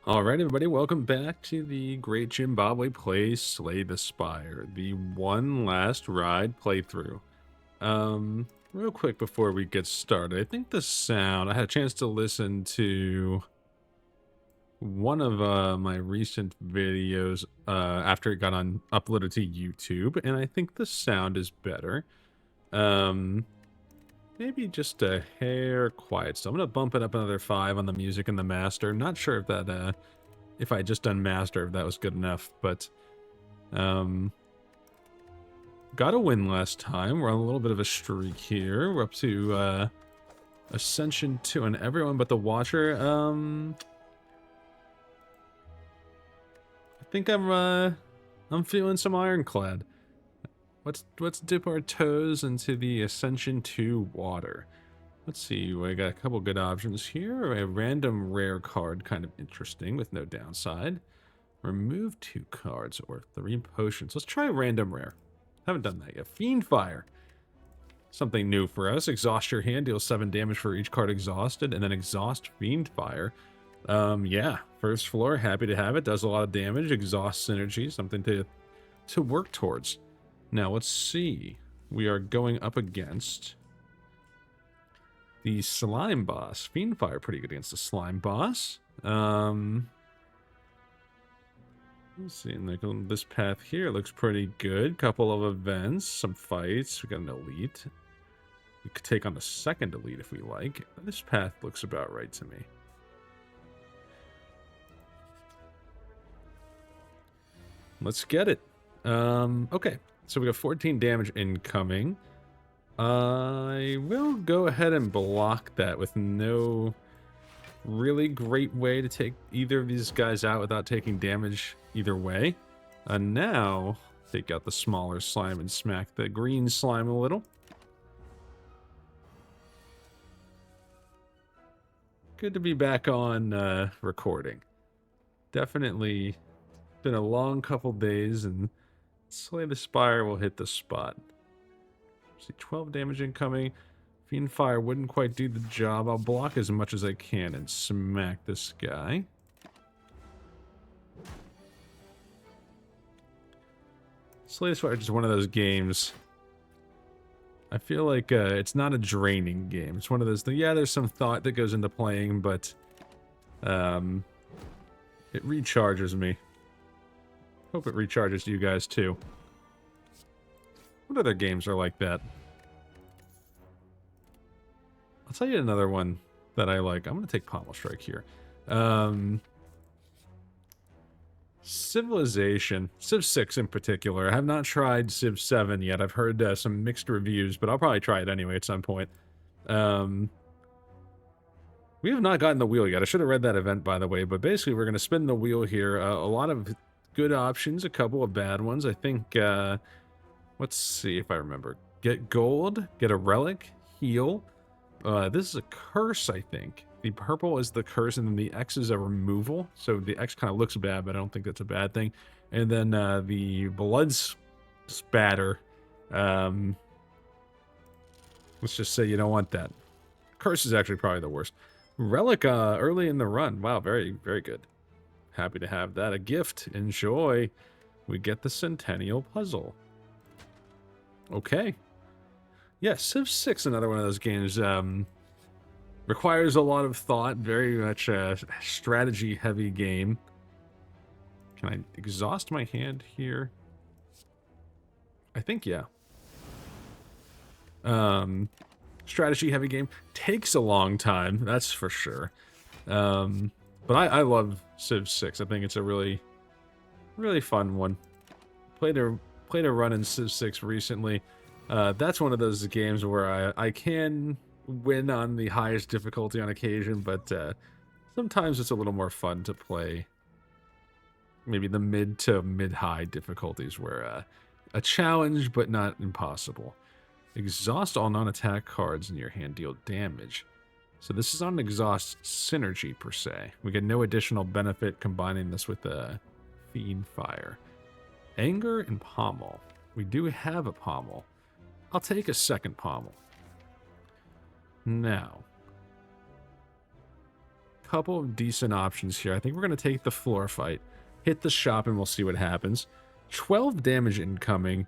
Alright, everybody, welcome back to the Great Jimbabwe plays Slay the Spire, the one last ride playthrough. Real quick before we get started, I think the sound, I had a chance to listen to one of my recent videos after it got uploaded to YouTube, and I think the sound is better. Um, Maybe just a hair quiet, so I'm going to bump it up another 5 on the music and the master. Not sure if that if I just done master, if that was good enough, but um got a win last time. We're on a little bit of a streak here. We're up to Ascension 2 and everyone but the Watcher. I think I'm feeling some ironclad. Let's dip our toes into the Ascension 2 water. Let's see, we got a couple good options here. A random rare card, kind of interesting with no downside. Remove 2 cards or 3 potions. Let's try random rare. Haven't done that yet. Fiend Fire. Something new for us. Exhaust your hand, deal 7 damage for each card exhausted, and then exhaust Fiend Fire. Yeah, first floor, happy to have it. Does a lot of damage. Exhaust synergy, something to work towards. Now, let's see. We are going up against the Slime Boss. Fiend Fire pretty good against the Slime Boss. Let's see, like on this path here looks pretty good. Couple of events, some fights. We got an elite. We could take on the second elite if we like. This path looks about right to me. Let's get it. Okay, so we got 14 damage incoming. I will go ahead and block that with no really great way to take either of these guys out without taking damage either way. Now, take out the smaller slime and smack the green slime a little. Good to be back on recording. Definitely been a long couple days, and Slay the Spire will hit the spot. See, 12 damage incoming. Fiend Fire wouldn't quite do the job. I'll block as much as I can and smack this guy. Slay the Spire is just one of those games. I feel like it's not a draining game. It's one of those things. Yeah, there's some thought that goes into playing, but it recharges me. Hope it recharges you guys too. What other games are like that? I'll tell you another one that I like. I'm going to take Pommel Strike here. Civilization. Civ 6 in particular. I have not tried Civ 7 yet. I've heard some mixed reviews, but I'll probably try it anyway at some point. We have not gotten the wheel yet. I should have read that event, by the way, but basically we're going to spin the wheel here. A lot of good options, a couple of bad ones. I think, let's see if I remember. Get gold, get a relic, heal. This is a curse, I think. The purple is the curse, and then the X is a removal. So the X kind of looks bad, but I don't think that's a bad thing. And then the blood spatter. Let's just say you don't want that. Curse is actually probably the worst. Relic early in the run. Wow, very, very good. Happy to have that. A gift. Enjoy. We get the Centennial Puzzle. Okay. Yeah, Civ 6, another one of those games. Requires a lot of thought. Very much a strategy-heavy game. Can I exhaust my hand here? I think, yeah. Strategy-heavy game. Takes a long time, that's for sure. But I love Civ 6. I think it's a really, really fun one. Played a run in Civ 6 recently. That's one of those games where I can win on the highest difficulty on occasion, but sometimes it's a little more fun to play maybe the mid to mid-high difficulties where a challenge but not impossible. Exhaust all non-attack cards in your hand, deal damage. So this is not an exhaust synergy per se. We get no additional benefit combining this with Fiend Fire. Anger and Pommel. We do have a Pommel. I'll take a second Pommel. Now, couple of decent options here. I think we're going to take the floor fight, hit the shop, and we'll see what happens. 12 damage incoming.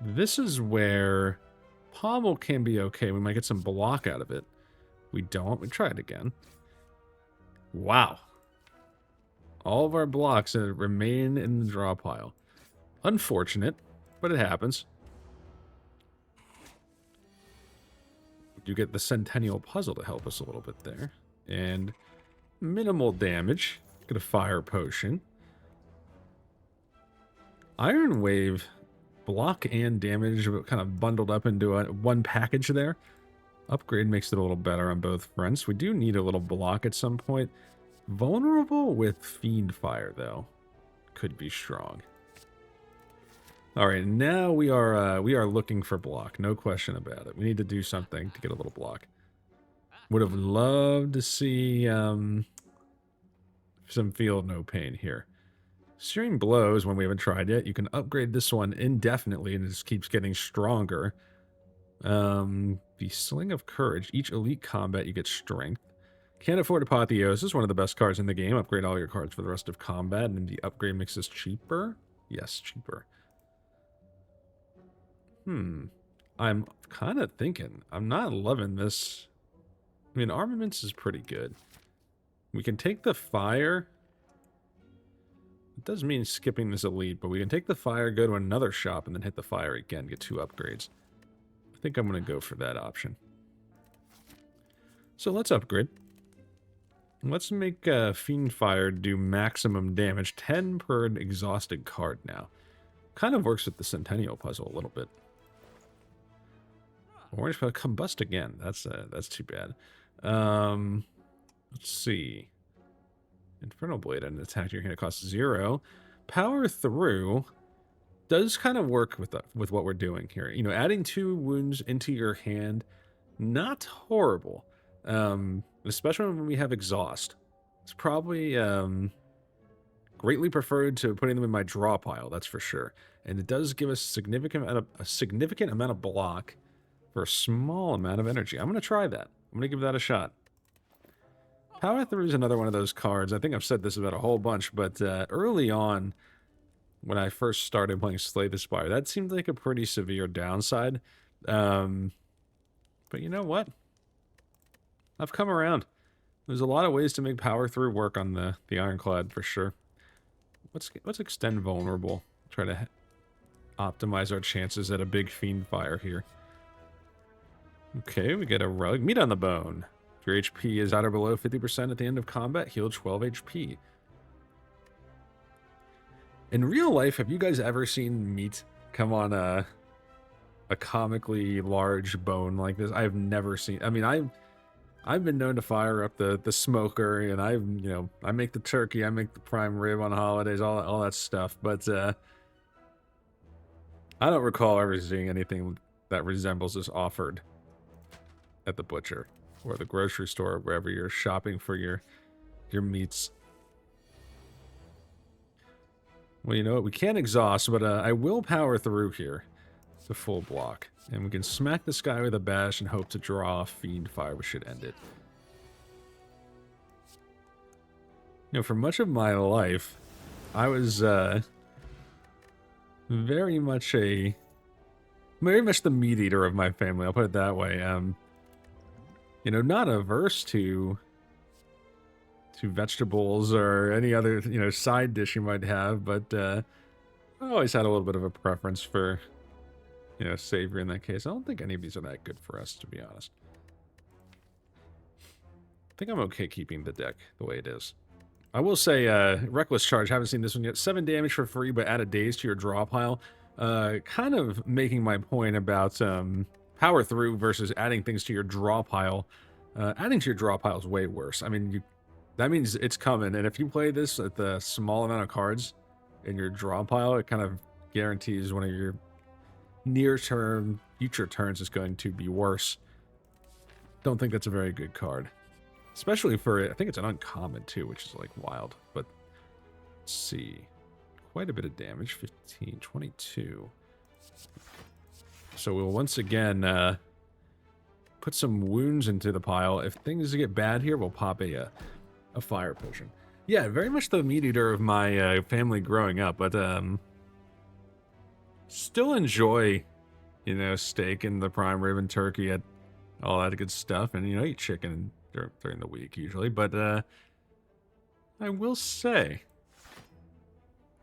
This is where pommel can be okay. We might get some block out of it. We don't. We try it again. Wow. All of our blocks remain in the draw pile. Unfortunate, but it happens. You get the Centennial Puzzle to help us a little bit there. And minimal damage. Get a Fire Potion. Iron Wave, block and damage kind of bundled up into one package there. Upgrade makes it a little better on both fronts. We do need a little block at some point. Vulnerable with Fiend Fire, though. Could be strong. Alright, now we are looking for block. No question about it. We need to do something to get a little block. Would have loved to see some Feel No Pain here. Searing Blows, when we haven't tried yet. You can upgrade this one indefinitely and it just keeps getting stronger. The Sling of Courage. Each elite combat you get strength. Can't afford Apotheosis, one of the best cards in the game. Upgrade all your cards for the rest of combat, and the upgrade makes this cheaper? Yes, cheaper. I'm kind of thinking. I'm not loving this. I mean, armaments is pretty good. We can take the fire. It does mean skipping this elite, but we can take the fire, go to another shop, and then hit the fire again, get 2 upgrades. I think I'm going to go for that option. So let's upgrade. Let's make Fiend Fire do maximum damage. 10 per exhausted card now. Kind of works with the Centennial Puzzle a little bit. Orange Combust again. That's too bad. Let's see. Infernal Blade and attack your hand costs 0. Power Through does kind of work with what we're doing here. You know, adding 2 wounds into your hand, not horrible. Especially when we have exhaust. It's probably greatly preferred to putting them in my draw pile, that's for sure. And it does give us a significant amount of block for a small amount of energy. I'm going to try that. I'm going to give that a shot. Power Through is another one of those cards. I think I've said this about a whole bunch, but early on, when I first started playing Slay the Spire, that seemed like a pretty severe downside. But you know what? I've come around. There's a lot of ways to make Power Through work on the Ironclad, for sure. Let's extend Vulnerable. Try to optimize our chances at a big Fiend Fire here. Okay, we get a rug. Meat on the Bone. If your HP is at or below 50% at the end of combat, heal 12 HP. In real life, have you guys ever seen meat come on a comically large bone like this? I've never seen. I mean, I've been known to fire up the smoker, and I make the turkey, I make the prime rib on holidays, all that stuff. But I don't recall ever seeing anything that resembles this offered at the butcher or the grocery store, or wherever you're shopping for your meats. Well, you know what? We can't exhaust, but I will power through here to full block. And we can smack this guy with a bash and hope to draw off Fiend Fire, which should end it. You know, for much of my life, I was very much the meat eater of my family. I'll put it that way. You know, not averse to vegetables or any other, side dish you might have, but I always had a little bit of a preference for, savory in that case. I don't think any of these are that good for us, to be honest. I think I'm okay keeping the deck the way it is. I will say, Reckless Charge, haven't seen this one yet. 7 damage for free, but add a daze to your draw pile. Kind of making my point about power through versus adding things to your draw pile. Adding to your draw pile is way worse. I mean, that means it's coming, and if you play this at the small amount of cards in your draw pile, it kind of guarantees one of your near-term future turns is going to be worse. Don't think that's a very good card. Especially for, I think it's an uncommon too, which is like wild. But let's see. Quite a bit of damage. 15, 22. So we'll once again put some wounds into the pile. If things get bad here, we'll pop a fire potion. Yeah, very much the meat eater of my family growing up, but still enjoy, you know, steak and the prime rib and turkey and all that good stuff, and, you know, eat chicken during the week usually, but I will say,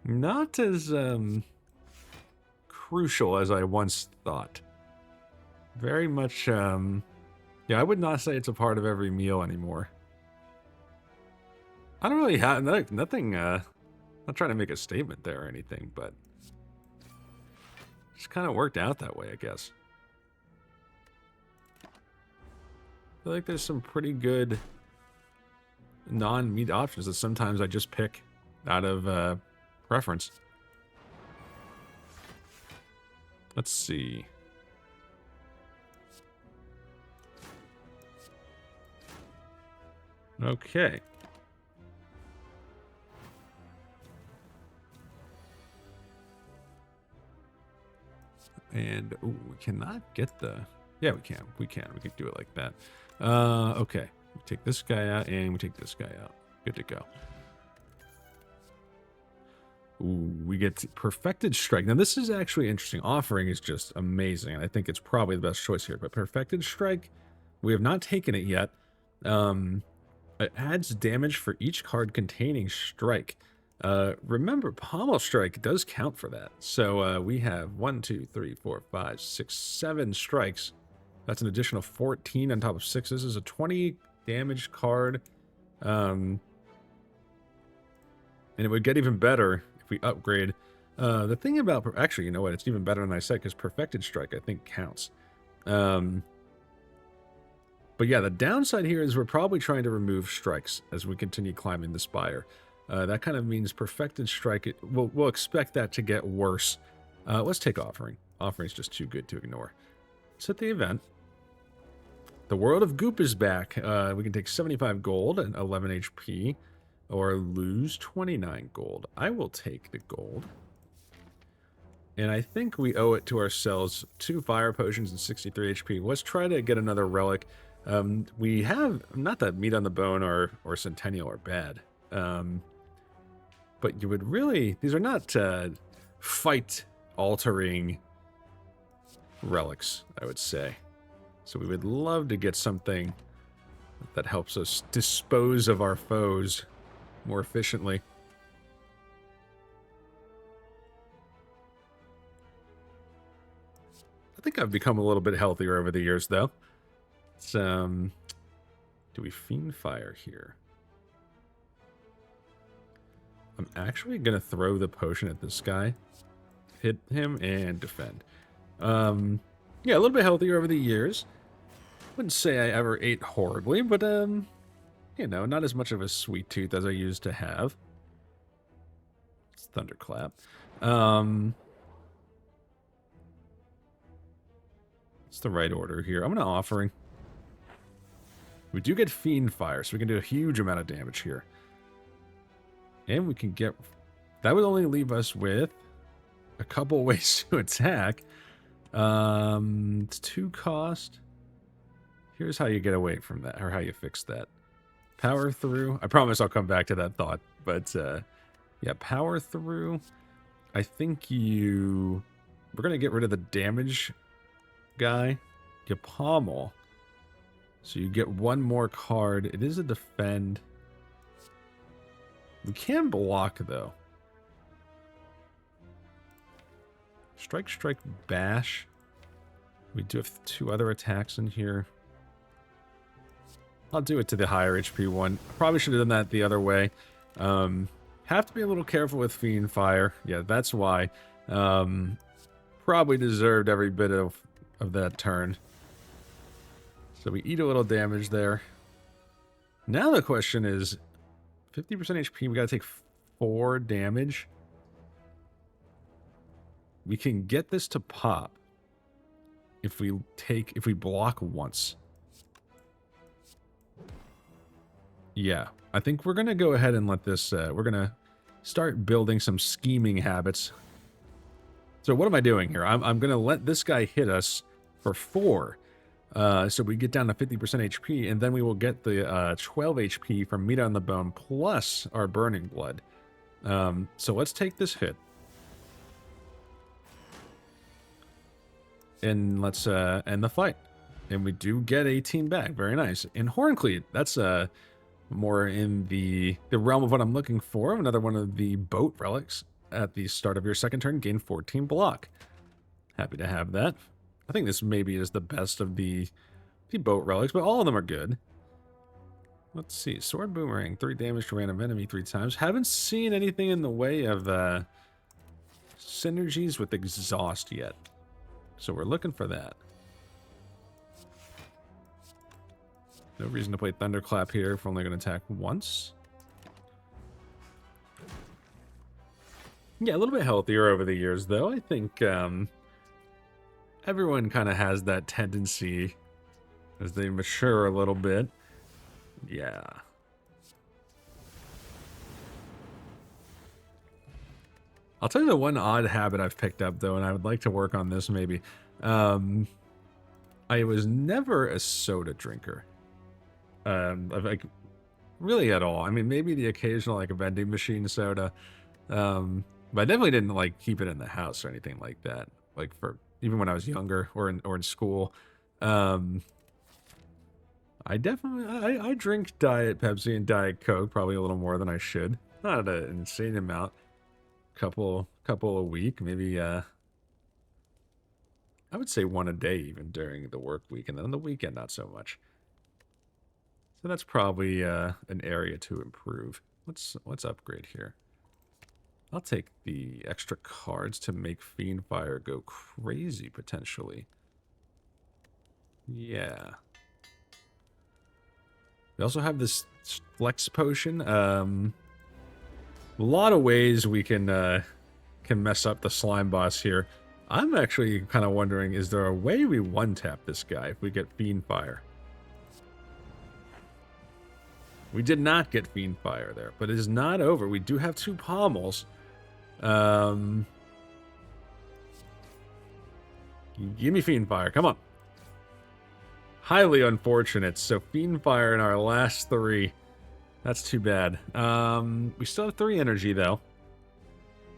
not as crucial as I once thought. Very much, yeah, I would not say it's a part of every meal anymore. I don't really have nothing. Not trying to make a statement there or anything, but just kind of worked out that way, I guess. I feel like there's some pretty good non-meat options that sometimes I just pick out of preference. Let's see. Okay. And ooh, we cannot get the... Yeah, we can. We can do it like that. Okay. We take this guy out and we take this guy out. Good to go. Ooh, we get Perfected Strike. Now, this is actually interesting. Offering is just amazing. And I think it's probably the best choice here. But Perfected Strike, we have not taken it yet. It adds damage for each card containing Strike. Remember, Pommel Strike does count for that. So we have 1, 2, 3, 4, 5, 6, 7 strikes. That's an additional 14 on top of 6. This is a 20 damage card. And it would get even better if we upgrade. The thing about... Actually, you know what? It's even better than I said, because Perfected Strike, I think, counts. But yeah, the downside here is we're probably trying to remove strikes as we continue climbing the spire. That kind of means Perfected Strike, we'll expect that to get worse. Let's take Offering. Offering is just too good to ignore. Let's hit the event. The World of Goop is back. We can take 75 gold and 11 HP, or lose 29 gold. I will take the gold. And I think we owe it to ourselves 2 fire potions and 63 HP. Let's try to get another relic. We have, not that Meat on the Bone or Centennial are bad. But you would really, these are not fight-altering relics, I would say. So we would love to get something that helps us dispose of our foes more efficiently. I think I've become a little bit healthier over the years, though. It's, do we Fiend Fire here? I'm actually going to throw the potion at this guy, hit him, and defend. Yeah, a little bit healthier over the years. Wouldn't say I ever ate horribly, but, you know, not as much of a sweet tooth as I used to have. It's Thunderclap. It's the right order here. I'm going to Offering. We do get Fiend Fire, so we can do a huge amount of damage here. And we can get... That would only leave us with a couple ways to attack. It's 2 cost. Here's how you get away from that, or how you fix that. Power Through. I promise I'll come back to that thought. But, yeah, Power Through. I think you... We're going to get rid of the damage guy. You Pommel. So you get 1 more card. It is a defend. We can block, though. Strike, Strike, Bash. We do have 2 other attacks in here. I'll do it to the higher HP one. Probably should have done that the other way. Have to be a little careful with Fiend Fire. Yeah, that's why. Probably deserved every bit of that turn. So we eat a little damage there. Now the question is, 50% HP, we gotta take 4 damage. We can get this to pop if we block once. Yeah, I think we're gonna go ahead and let this, we're gonna start building some scheming habits. So what am I doing here? I'm gonna let this guy hit us for 4. So we get down to 50% HP, and then we will get the 12 HP from meat on the bone plus our burning blood. So let's take this hit. And let's end the fight. And we do get 18 back. Very nice. And Horncleat, that's more in the realm of what I'm looking for. Another one of the boat relics. At the start of your second turn, gain 14 block. Happy to have that. I think this maybe is the best of the boat relics, but all of them are good. Let's see. Sword Boomerang, 3 damage to random enemy 3 times. Haven't seen anything in the way of synergies with Exhaust yet. So we're looking for that. No reason to play Thunderclap here if we're only going to attack once. Yeah, a little bit healthier over the years, though. I think everyone kind of has that tendency as they mature a little bit. Yeah. I'll tell you the one odd habit I've picked up, though, and I would like to work on this maybe. I was never a soda drinker. Like, really at all. I mean, maybe the occasional, like, a vending machine soda. But I definitely didn't, like, keep it in the house or anything like that. Like, for even when I was younger or in school. I definitely, I drink Diet Pepsi and Diet Coke probably a little more than I should. Not an insane amount. Couple a week, maybe, I would say 1 a day even during the work week, and then on the weekend, not so much. So that's probably an area to improve. Let's upgrade here. I'll take the extra cards to make Fiendfire go crazy, potentially. Yeah. We also have this Flex Potion. A lot of ways we can mess up the slime boss here. I'm actually kind of wondering, is there a way we one-tap this guy if we get Fiendfire? We did not get Fiendfire there, but it is not over. We do have 2 pommels. Give me Fiendfire. Come on. Highly unfortunate. So Fiendfire in our last 3. That's too bad. We still have 3 energy, though.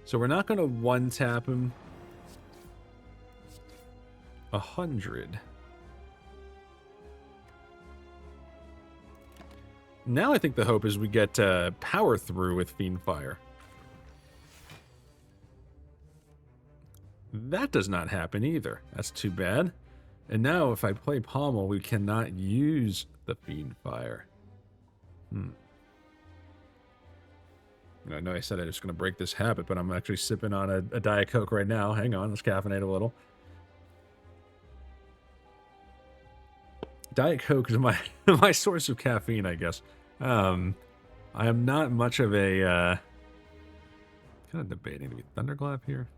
So we're not going to one-tap him. 100. Now I think the hope is we get power through with Fiendfire. That does not happen either. That's too bad. And now if I play Pommel, we cannot use the Fiendfire. I know I said I was going to break this habit, but I'm actually sipping on a Diet Coke right now. Hang on, let's caffeinate a little. Diet Coke is my my source of caffeine, I guess. I am not much of a kind of debating to be Thunderclap here.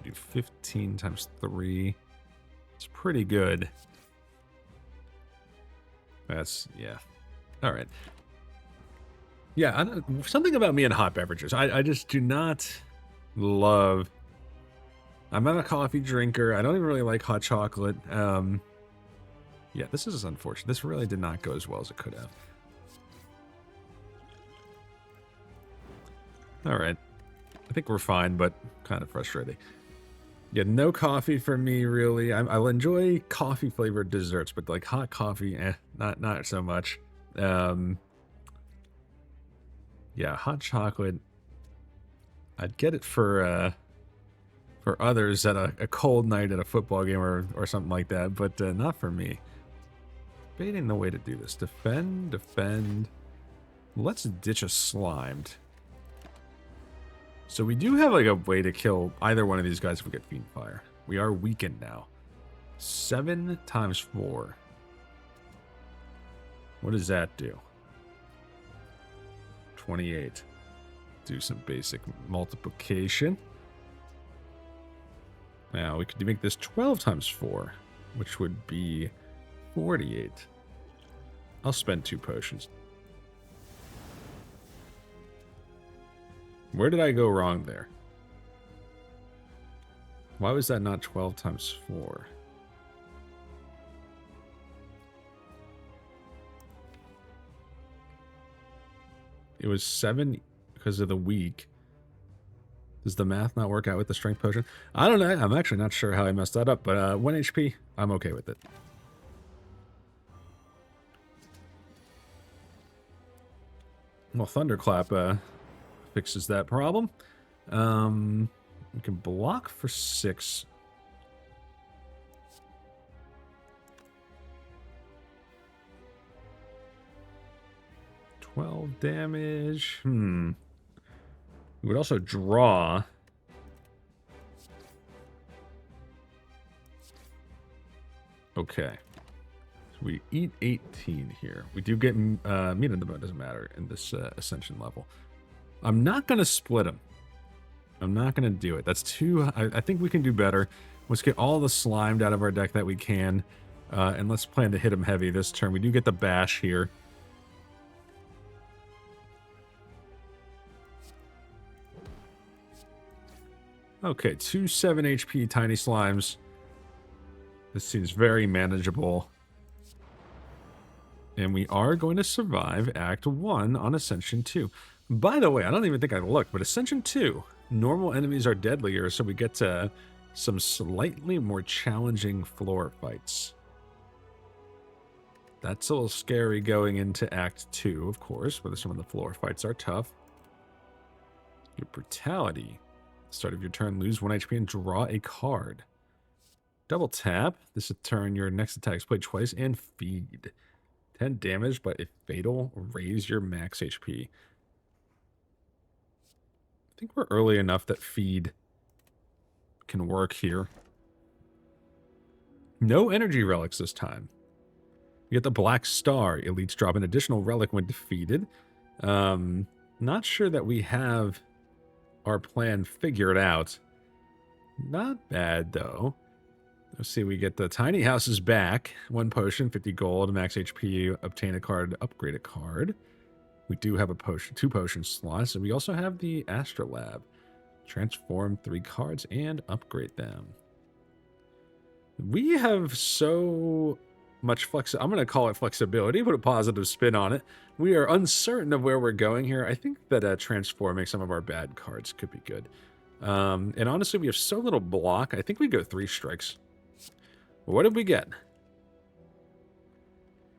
Do 15 times 3. It's pretty good. That's, yeah. All right. Yeah, something about me and hot beverages. I just do not love... I'm not a coffee drinker. I don't even really like hot chocolate. Yeah, this is unfortunate. This really did not go as well as it could have. All right. I think we're fine, but kind of frustrating. Yeah, no coffee for me, really. I'll enjoy coffee-flavored desserts, but like hot coffee, not so much. Yeah, hot chocolate. I'd get it for others at a cold night at a football game or something like that, but not for me. Debating the way to do this. Defend, defend. Let's ditch a Slimed. So we do have like a way to kill either one of these guys if we get Fiendfire. We are weakened now. 7 times 4. What does that do? 28. Do some basic multiplication. Now we could make this 12 times 4, which would be 48. I'll spend 2 potions. Where did I go wrong there? Why was that not 12 times 4? It was 7 because of the weak. Does the math not work out with the strength potion? I don't know. I'm actually not sure how I messed that up, but 1 HP, I'm okay with it. Well, Thunderclap fixes that problem. We can block for 6. $12 damage. We would also draw. Okay. So we eat 18 here. We do get meat in the bone. Doesn't matter in this Ascension level. I'm not going to split them. I'm not going to do it. That's too... I think we can do better. Let's get all the slimed out of our deck that we can. And let's plan to hit them heavy this turn. We do get the bash here. Okay, 2 7 HP tiny slimes. This seems very manageable. And we are going to survive Act 1 on Ascension 2. By the way, I don't even think I looked, but Ascension 2, normal enemies are deadlier, so we get to some slightly more challenging floor fights. That's a little scary going into Act 2, of course, where some of the floor fights are tough. Your brutality. Start of your turn, lose 1 HP and draw a card. Double tap. This will turn your next attack is played twice and feed. 10 damage, but if fatal, raise your max HP. I think we're early enough that feed can work here. No energy relics this time. You get the Black Star. Elites drop an additional relic when defeated. Not sure that we have our plan figured out. Not bad, though. Let's see, we get the tiny houses back. 1 potion, 50 gold, max HP, obtain a card, upgrade a card. We do have a potion, 2 potion slots, and we also have the Astrolab. Transform 3 cards and upgrade them. We have so much I'm going to call it flexibility, put a positive spin on it. We are uncertain of where we're going here. I think that transforming some of our bad cards could be good. And honestly, we have so little block. I think we go 3 strikes. What did we get?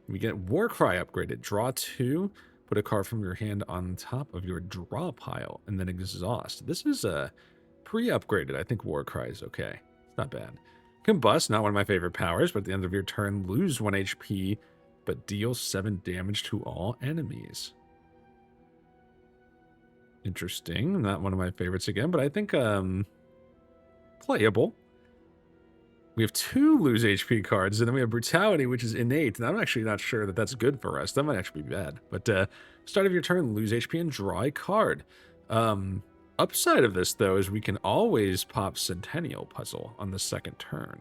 We get Warcry upgraded. Draw 2. Put a card from your hand on top of your draw pile. And then exhaust. This is pre-upgraded. I think Warcry is okay. It's not bad. Combust, not one of my favorite powers, but at the end of your turn, lose 1 HP, but deal 7 damage to all enemies. Interesting. Not one of my favorites again, but I think playable. We have 2 lose HP cards, and then we have Brutality, which is innate, and I'm actually not sure that that's good for us. That might actually be bad. But start of your turn, lose HP and draw a card. Upside of this, though, is we can always pop Centennial Puzzle on the 2nd turn.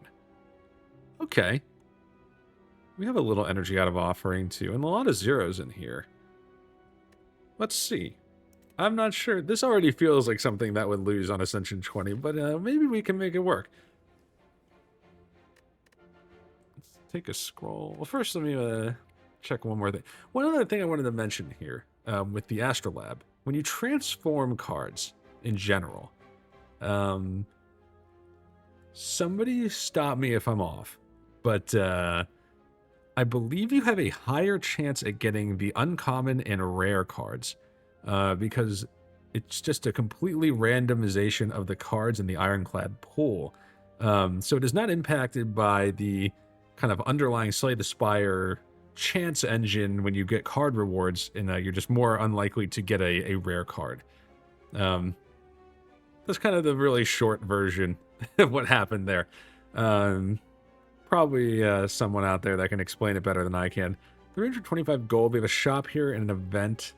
Okay. We have a little energy out of Offering, too, and a lot of zeros in here. Let's see. I'm not sure. This already feels like something that would lose on Ascension 20, but maybe we can make it work. Let's take a scroll. Well, first, let me check one more thing. One other thing I wanted to mention here with the Astrolab. When you transform cards in general, somebody stop me if I'm off, but I believe you have a higher chance at getting the uncommon and rare cards because it's just a completely randomization of the cards in the Ironclad pool. So it is not impacted by the kind of underlying Slay the Spire chance engine when you get card rewards, and you're just more unlikely to get a rare card. That's kind of the really short version of what happened there. Probably someone out there that can explain it better than I can. 325 gold. We have a shop here and an event.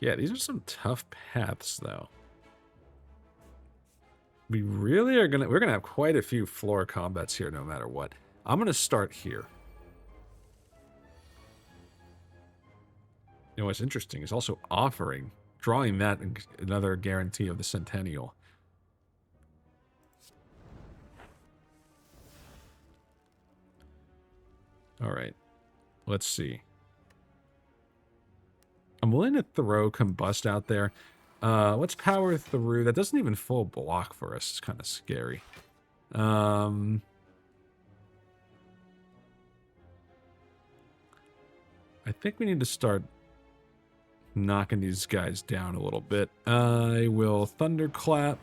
Yeah, these are some tough paths, though. We really are we're gonna have quite a few floor combats here no matter what. I'm gonna start here. You know what's interesting is also Offering. Drawing that, another guarantee of the Centennial. All right. Let's see. I'm willing to throw Combust out there. Let's power through. That doesn't even full block for us. It's kind of scary. I think we need to start knocking these guys down a little bit. I will Thunderclap.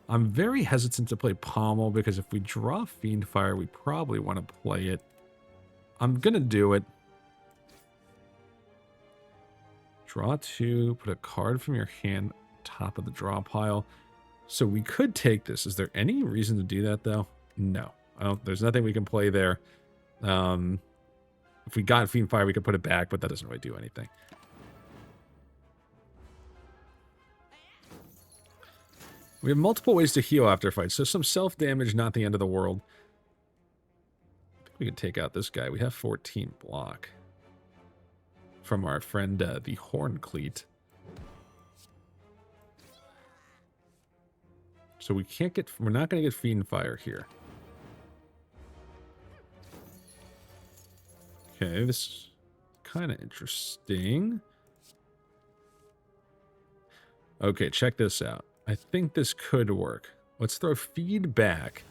I'm very hesitant to play Pommel because if we draw Fiendfire, we probably want to play it. I'm going to do it. Draw 2, put a card from your hand top of the draw pile. So we could take this. Is there any reason to do that, though? No. There's nothing we can play there. If we got Fiendfire, we could put it back, but that doesn't really do anything. We have multiple ways to heal after fights, so some self-damage, not the end of the world. I think we can take out this guy. We have 14 block from our friend, the Horncleat. So we can't get, we're not going to get Fiendfire here. Okay, this is kind of interesting. Okay, check this out. I think this could work. Let's throw Feed back.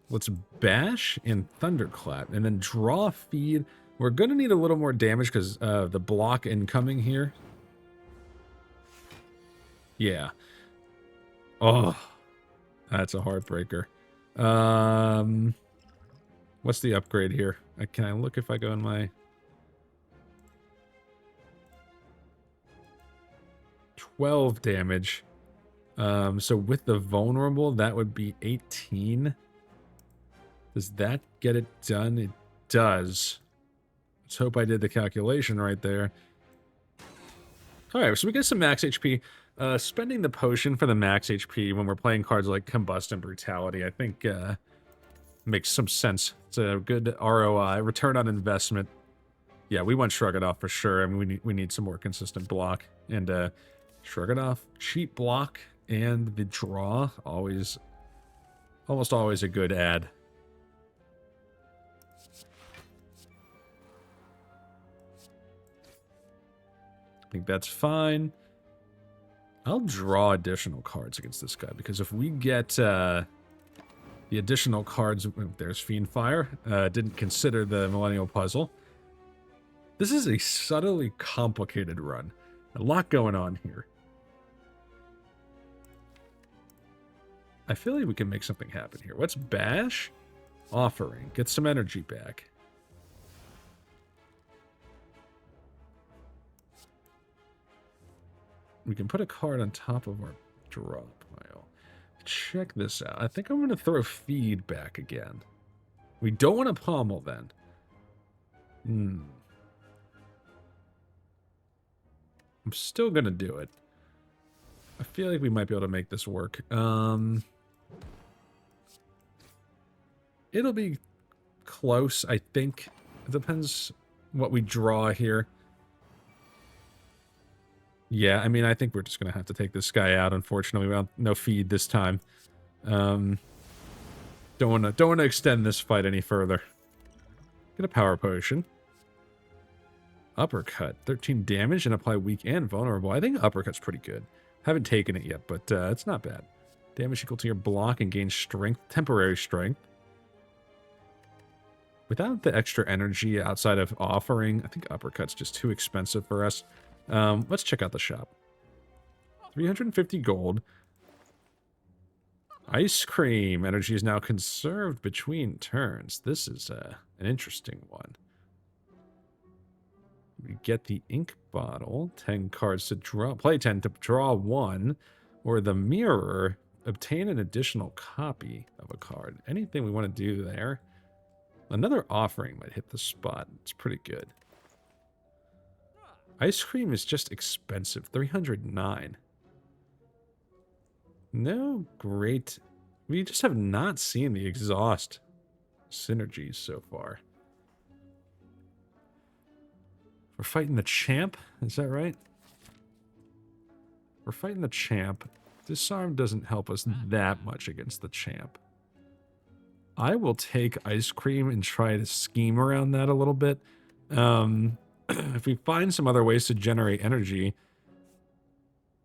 Let's Bash and Thunderclap, and then draw Feed. We're going to need a little more damage because the block incoming here. Yeah. Oh, that's a heartbreaker. What's the upgrade here? Can I look if I go in my... 12 damage. So with the vulnerable, that would be 18. Does that get it done? It does. Let's hope I did the calculation right there. Alright, so we get some max HP. Spending the potion for the max HP when we're playing cards like Combust and Brutality, I think makes some sense. It's a good ROI, return on investment. Yeah, we want Shrug It Off for sure. I mean, we need some more consistent block. And Shrug It Off, cheap block, and the draw, almost always a good add. I think that's fine. I'll draw additional cards against this guy, because if we get the additional cards, there's Fiendfire, didn't consider the Millennial Puzzle. This is a subtly complicated run. A lot going on here. I feel like we can make something happen here. What's Bash? Offering. Get some energy back. We can put a card on top of our draw pile. Check this out. I think I'm going to throw Feed back again. We don't want to Pommel then. I'm still going to do it. I feel like we might be able to make this work. It'll be close, I think. It depends what we draw here. Yeah, I mean, I think we're just going to have to take this guy out, unfortunately. Well, no Feed this time. Don't want to extend this fight any further. Get a Power Potion. Uppercut. 13 damage and apply weak and vulnerable. I think Uppercut's pretty good. Haven't taken it yet, but it's not bad. Damage equal to your block and gain strength. Temporary strength. Without the extra energy outside of offering, I think Uppercut's just too expensive for us. Let's check out the shop. 350 gold. Ice cream. Energy is now conserved between turns. This is an interesting one. We get the ink bottle. 10 cards to draw. Play 10 to draw 1. Or the mirror. Obtain an additional copy of a card. Anything we want to do there. Another offering might hit the spot. It's pretty good. Ice cream is just expensive. 309. No great... We just have not seen the exhaust synergies so far. We're fighting the champ? Is that right? We're fighting the champ. Disarm doesn't help us that much against the champ. I will take ice cream and try to scheme around that a little bit. If we find some other ways to generate energy,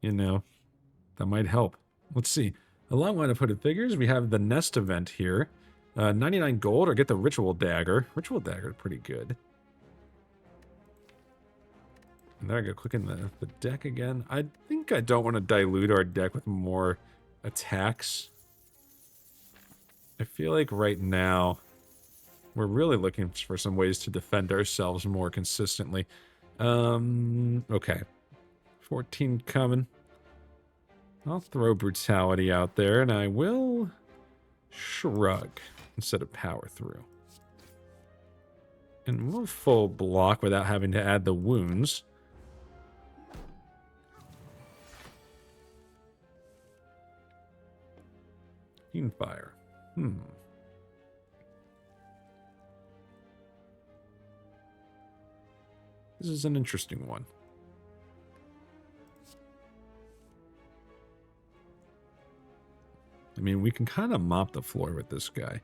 you know, that might help. Let's see. A long line of hooded figures. We have the nest event here. 99 gold or get the ritual dagger. Ritual dagger is pretty good. And there I go, clicking the deck again. I think I don't want to dilute our deck with more attacks. I feel like right now we're really looking for some ways to defend ourselves more consistently. Okay. 14 coming. I'll throw brutality out there, and I will shrug instead of power through. And we'll full block without having to add the wounds. Fire. This is an interesting one. I mean, we can kind of mop the floor with this guy.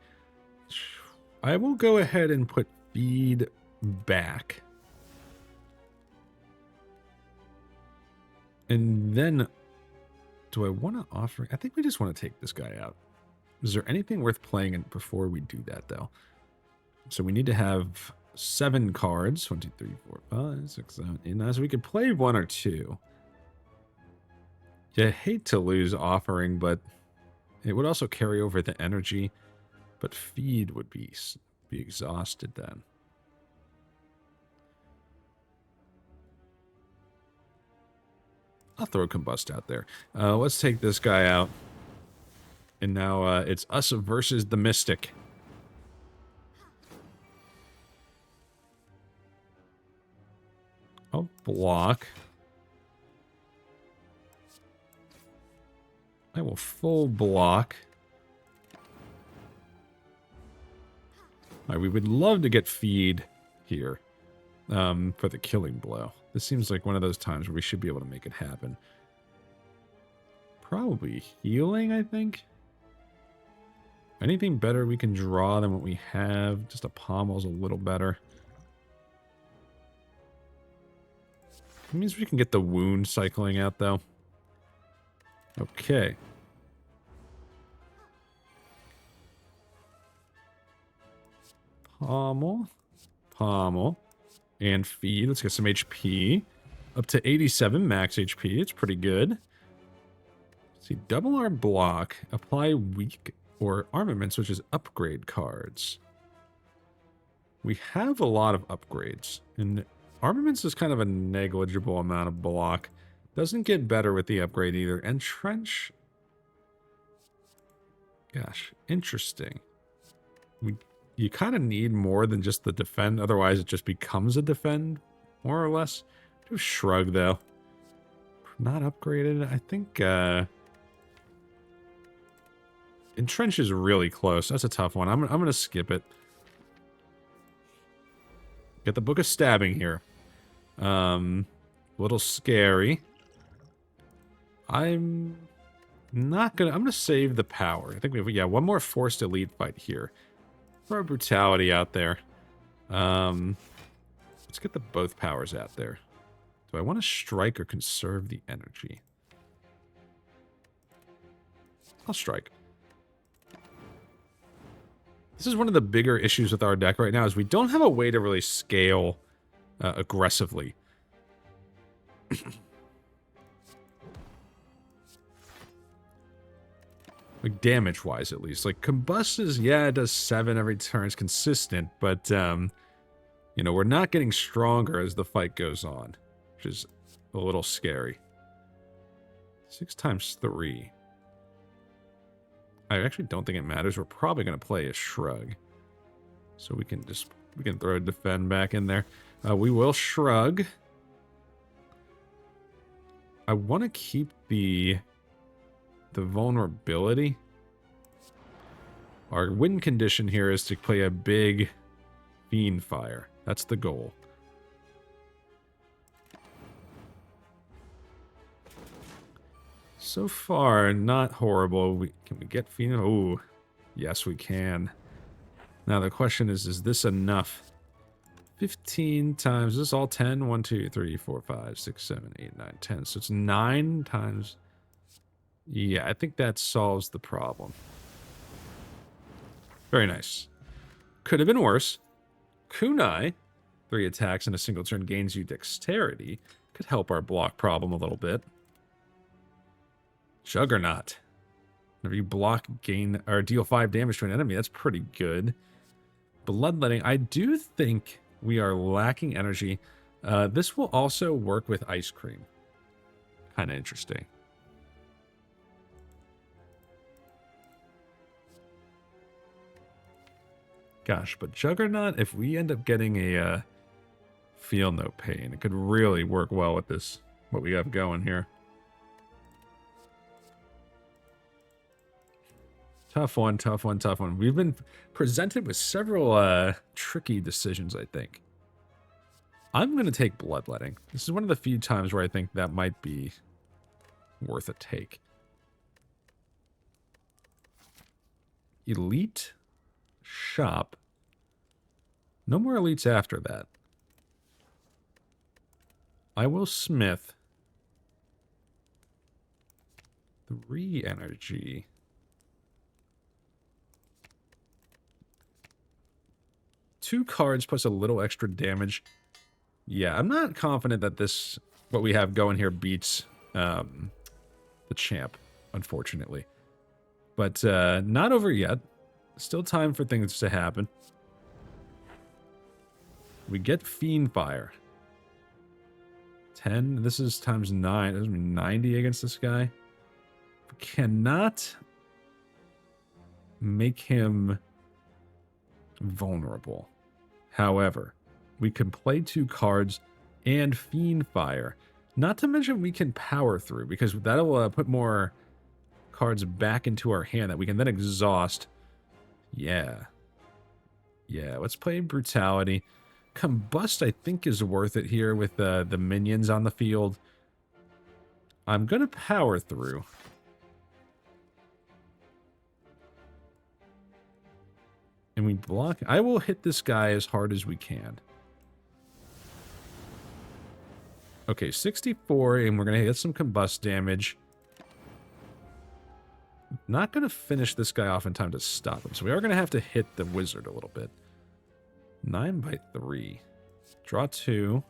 I will go ahead and put feed back. And then, do I want to offer? I think we just want to take this guy out. Is there anything worth playing before we do that, though? So we need to have 7 cards. 1, 2, 3, 4, 5, 6, 7, 8, 9. So we could play 1 or 2. Yeah, I hate to lose offering, but it would also carry over the energy. But feed would be exhausted then. I'll throw Combust out there. Let's take this guy out. And now it's us versus the Mystic. I'll block. I will full block. All right, we would love to get feed here for the killing blow. This seems like one of those times where we should be able to make it happen. Probably healing, I think. Anything better we can draw than what we have? Just a pommel's a little better. It means we can get the wound cycling out, though. Okay. Pommel. Pommel. And feed. Let's get some HP. Up to 87 max HP. It's pretty good. Let's see, double our block. Apply weak or armaments, which is upgrade cards. We have a lot of upgrades. And armaments is kind of a negligible amount of block. Doesn't get better with the upgrade either. And trench. Gosh, interesting. You kind of need more than just the defend. Otherwise, it just becomes a defend, more or less. Do shrug, though. Not upgraded. I think entrench is really close. That's a tough one. I'm going to skip it. Get the Book of Stabbing here. Little scary. I'm not going to... I'm going to save the power. I think we have, yeah, one more forced elite fight here. Throw brutality out there. Let's get the both powers out there. Do I want to strike or conserve the energy? I'll strike. This is one of the bigger issues with our deck right now, is we don't have a way to really scale aggressively. Like, damage-wise, at least. Like, Combust is, yeah, it does 7 every turn. It's consistent, but, you know, we're not getting stronger as the fight goes on, which is a little scary. 6 times 3. I actually don't think it matters. We're probably going to play a shrug. So we can throw a defend back in there. We will shrug. I want to keep the vulnerability. Our win condition here is to play a big fiend fire. That's the goal. So far, not horrible. Can we get fiend? Oh, yes, we can. Now the question is this enough? 15 times, is this all 10? 1, 2, 3, 4, 5, 6, 7, 8, 9, 10. So it's 9 times. Yeah, I think that solves the problem. Very nice. Could have been worse. Kunai, 3 attacks in a single turn, gains you dexterity. Could help our block problem a little bit. Juggernaut. Whenever you block, gain or deal 5 damage to an enemy, that's pretty good. Bloodletting. I do think we are lacking energy. This will also work with ice cream. Kind of interesting. Gosh, but Juggernaut, if we end up getting a feel no pain, it could really work well with this, what we have going here. Tough one, tough one, tough one. We've been presented with several tricky decisions, I think. I'm going to take Bloodletting. This is one of the few times where I think that might be worth a take. Elite Shop. No more elites after that. I will smith 3 energy. Two cards plus a little extra damage. Yeah, I'm not confident that this, what we have going here, beats the champ, unfortunately. But not over yet. Still time for things to happen. We get Fiend Fire. 10. This is times 9. This is 90 against this guy. We cannot make him vulnerable. However, we can play 2 cards and Fiend Fire. Not to mention we can power through, because that'll put more cards back into our hand that we can then exhaust. Yeah. Yeah, let's play Brutality. Combust, I think, is worth it here with the minions on the field. I'm going to power through. And we block. I will hit this guy as hard as we can. Okay, 64, and we're going to get some combust damage. Not going to finish this guy off in time to stop him, so we are going to have to hit the wizard a little bit. 9 by 3. Draw 2.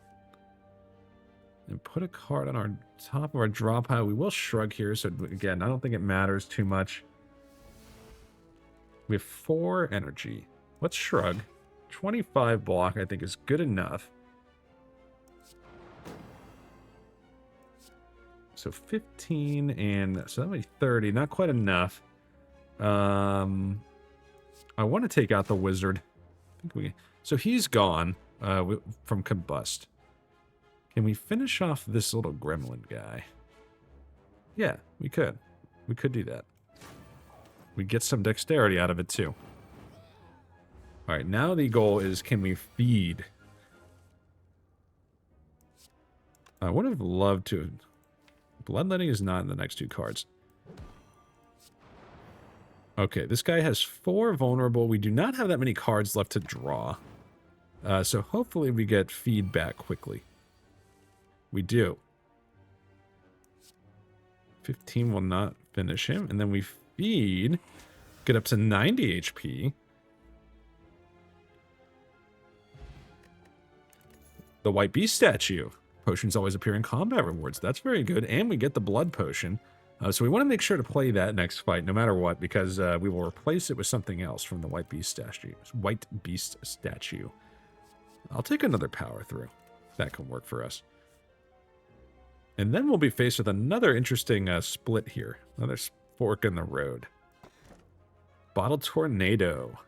And put a card on our top of our draw pile. We will shrug here, so again, I don't think it matters too much. We have 4 energy. Let's shrug. 25 block, I think, is good enough. So 15 and so that would be 30. Not quite enough. I want to take out the wizard. I think so he's gone from combust. Can we finish off this little gremlin guy? Yeah, we could. We could do that. We get some dexterity out of it too. All right, now the goal is, can we feed? I would have loved to. Bloodletting is not in the next 2 cards. Okay, this guy has 4 vulnerable. We do not have that many cards left to draw. So hopefully we get feedback quickly. We do. 15 will not finish him. And then we feed. Get up to 90 HP. The White Beast statue. Potions always appear in combat rewards. That's very good. And we get the blood potion. So we want to make sure to play that next fight, no matter what, because we will replace it with something else from the White Beast statue. White Beast statue. I'll take another power through. That can work for us. And then we'll be faced with another interesting split here. Another fork in the road. Bottle Tornado.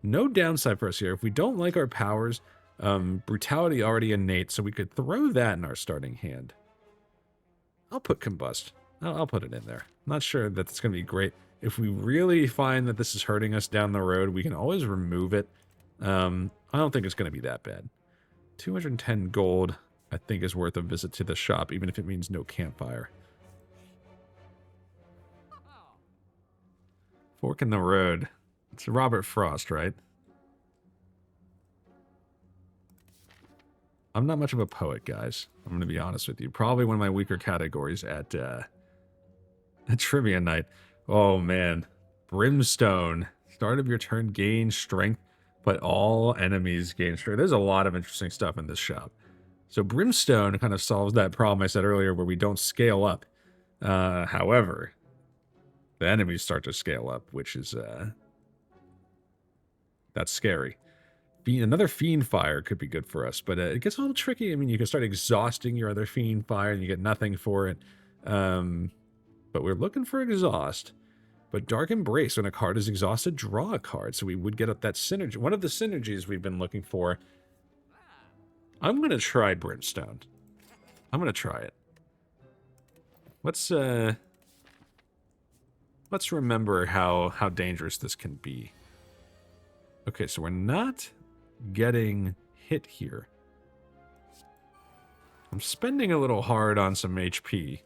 No downside for us here. If we don't like our powers, Brutality already innate, so we could throw that in our starting hand. I'll put Combust. I'll put it in there. I'm not sure that it's going to be great. If we really find that this is hurting us down the road, we can always remove it. I don't think it's going to be that bad. 210 gold, I think, is worth a visit to the shop, even if it means no campfire. Fork in the road. It's Robert Frost, right? I'm not much of a poet, guys. I'm going to be honest with you. Probably one of my weaker categories at trivia night. Oh, man. Brimstone. Start of your turn, gain strength, but all enemies gain strength. There's a lot of interesting stuff in this shop. So Brimstone kind of solves that problem I said earlier where we don't scale up. However, the enemies start to scale up, which is... that's scary. Another Fiend Fire could be good for us, but it gets a little tricky. I mean, you can start exhausting your other Fiend Fire and you get nothing for it. But we're looking for exhaust. But Dark Embrace, when a card is exhausted, draw a card. So we would get up that synergy. One of the synergies we've been looking for. I'm going to try Brimstone. I'm going to try it. Let's remember how dangerous this can be. Okay, so we're not getting hit here. I'm spending a little hard on some HP.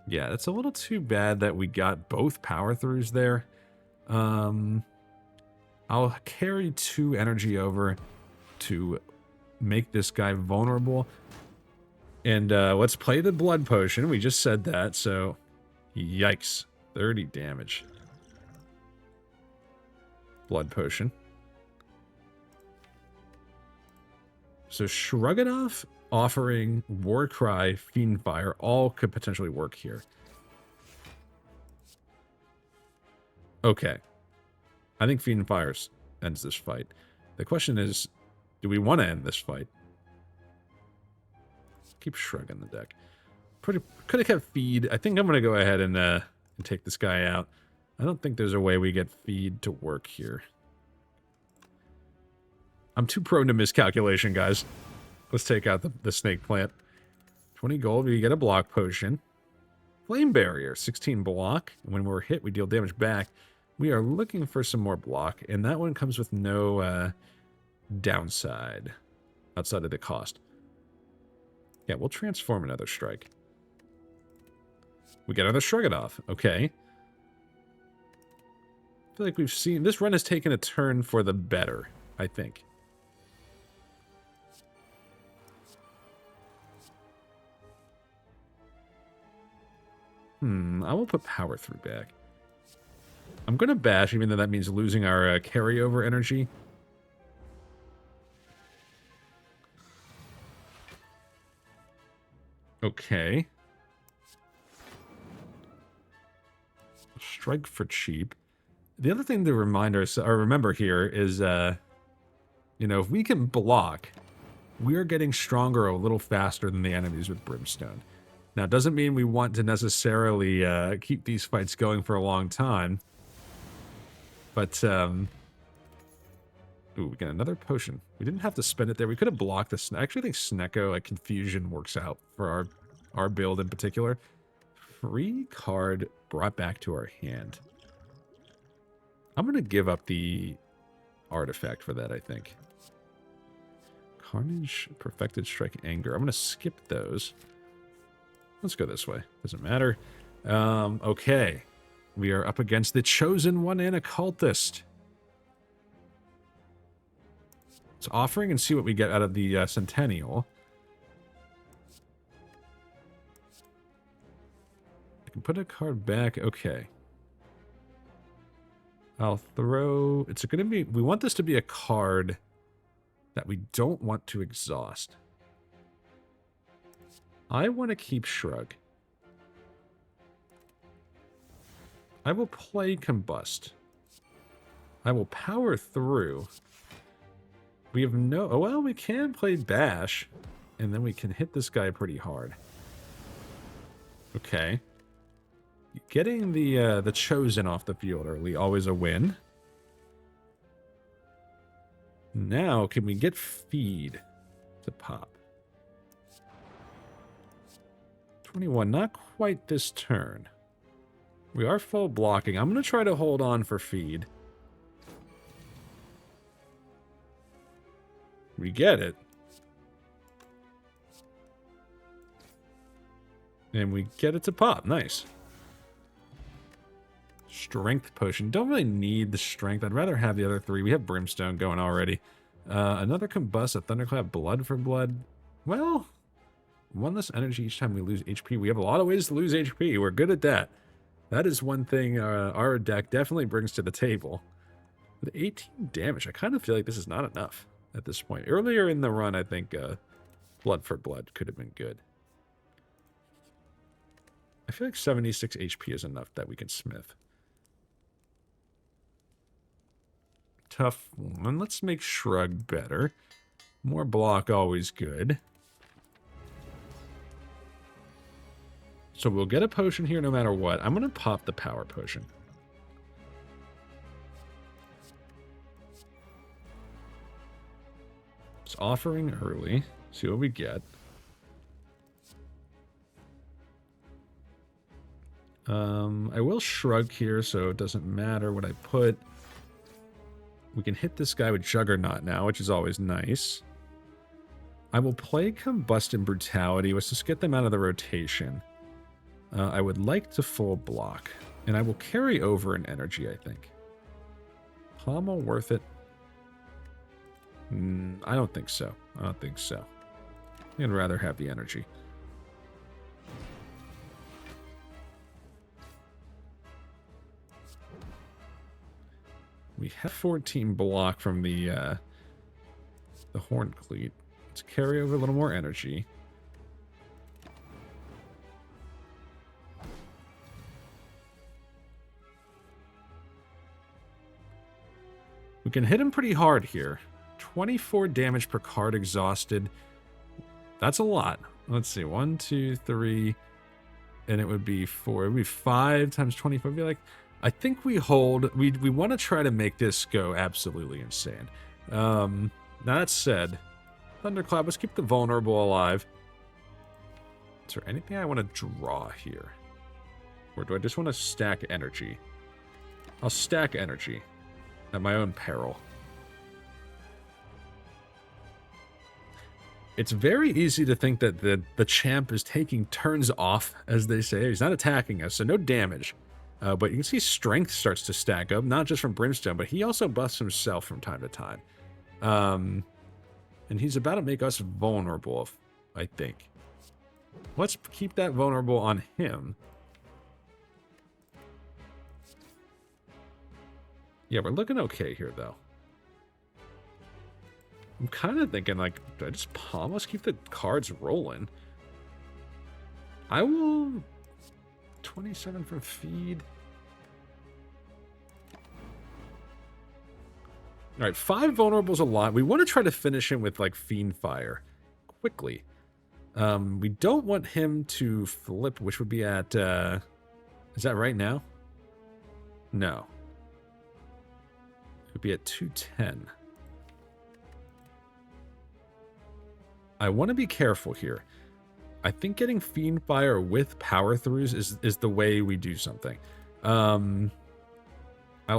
Yeah, it's a little too bad that we got both power throughs there. I'll carry 2 energy over to make this guy vulnerable. And let's play the blood potion. We just said that, so yikes. 30 damage. Blood potion. So Shrug It Off, Offering, Warcry, Fiendfire, all could potentially work here. Okay. I think Fiendfire ends this fight. The question is, do we want to end this fight? Keep shrugging the deck. Could have kept Feed. I think I'm going to go ahead and take this guy out. I don't think there's a way we get Feed to work here. I'm too prone to miscalculation, guys. Let's take out the snake plant. 20 gold, we get a block potion. Flame barrier, 16 block. When we're hit, we deal damage back. We are looking for some more block, and that one comes with no downside outside of the cost. Yeah, we'll transform another strike. We get another Shrug It Off. Okay. I feel like we've seen... This run has taken a turn for the better, I think. I will put power through back. I'm going to bash, even though that means losing our carryover energy. Okay. Strike for cheap. The other thing to remember here is, you know, if we can block, we are getting stronger a little faster than the enemies with Brimstone. Now, it doesn't mean we want to necessarily keep these fights going for a long time. But, ooh, we got another potion. We didn't have to spend it there. We could have blocked this. I actually think Snecko, like, Confusion works out for our build in particular. Free card brought back to our hand. I'm going to give up the artifact for that, I think. Carnage, Perfected Strike, Anger. I'm going to skip those. Let's go this way. Doesn't matter. Okay. We are up against the Chosen One and a Cultist. Let's Offering and see what we get out of the Centennial. I can put a card back. Okay. I'll throw... It's going to be... We want this to be a card that we don't want to exhaust. I want to keep Shrug. I will play Combust. I will power through. We have no... Oh, well, we can play Bash. And then we can hit this guy pretty hard. Okay. Getting the Chosen off the field early, always a win. Now, can we get Feed to pop? 21, not quite this turn. We are full blocking. I'm going to try to hold on for Feed. We get it. And we get it to pop. Nice. strength potion. Don't really need the strength. I'd rather have the other 3. We have brimstone going already. Another combust, a thunderclap, blood for blood. Well, 1 less energy each time we lose HP. We have a lot of ways to lose HP. We're good at that. That is one thing our deck definitely brings to the table. With 18 damage, I kind of feel like this is not enough at this point. Earlier in the run, I think blood for blood could have been good. I feel like 76 HP is enough that we can smith. Tough one. Let's make shrug better. More block, always good. So we'll get a potion here no matter what. I'm going to pop the power potion. It's offering early. See what we get. I will shrug here, so it doesn't matter what I put. We can hit this guy with Juggernaut now, which is always nice. I will play Combust and Brutality. Let's just get them out of the rotation. I would like to full block. And I will carry over an energy, I think. Pommel worth it? I don't think so. I don't think so. I'd rather have the energy. We have 14 block from the Horn Cleat. Let's carry over a little more energy. We can hit him pretty hard here. 24 damage per card exhausted. That's a lot. Let's see. 1, 2, 3. And it would be 4. It would be 5 times 24. It would be like... I think we hold... We want to try to make this go absolutely insane. That said, Thunderclap, let's keep the vulnerable alive. Is there anything I want to draw here? Or do I just want to stack energy? I'll stack energy. At my own peril. It's very easy to think that the champ is taking turns off, as they say. He's not attacking us, so no damage. But you can see strength starts to stack up, not just from Brimstone, but he also buffs himself from time to time. And he's about to make us vulnerable, I think. Let's keep that vulnerable on him. Yeah, we're looking okay here, though. I'm kind of thinking, like, do I just palm? Let's keep the cards rolling. I will... 27 from feed. All right, 5 vulnerables a lot. We want to try to finish him with, like, Fiend Fire quickly. We don't want him to flip, which would be at... is that right now? No. It would be at 210. I want to be careful here. I think getting Fiend Fire with power throughs is the way we do something. I'll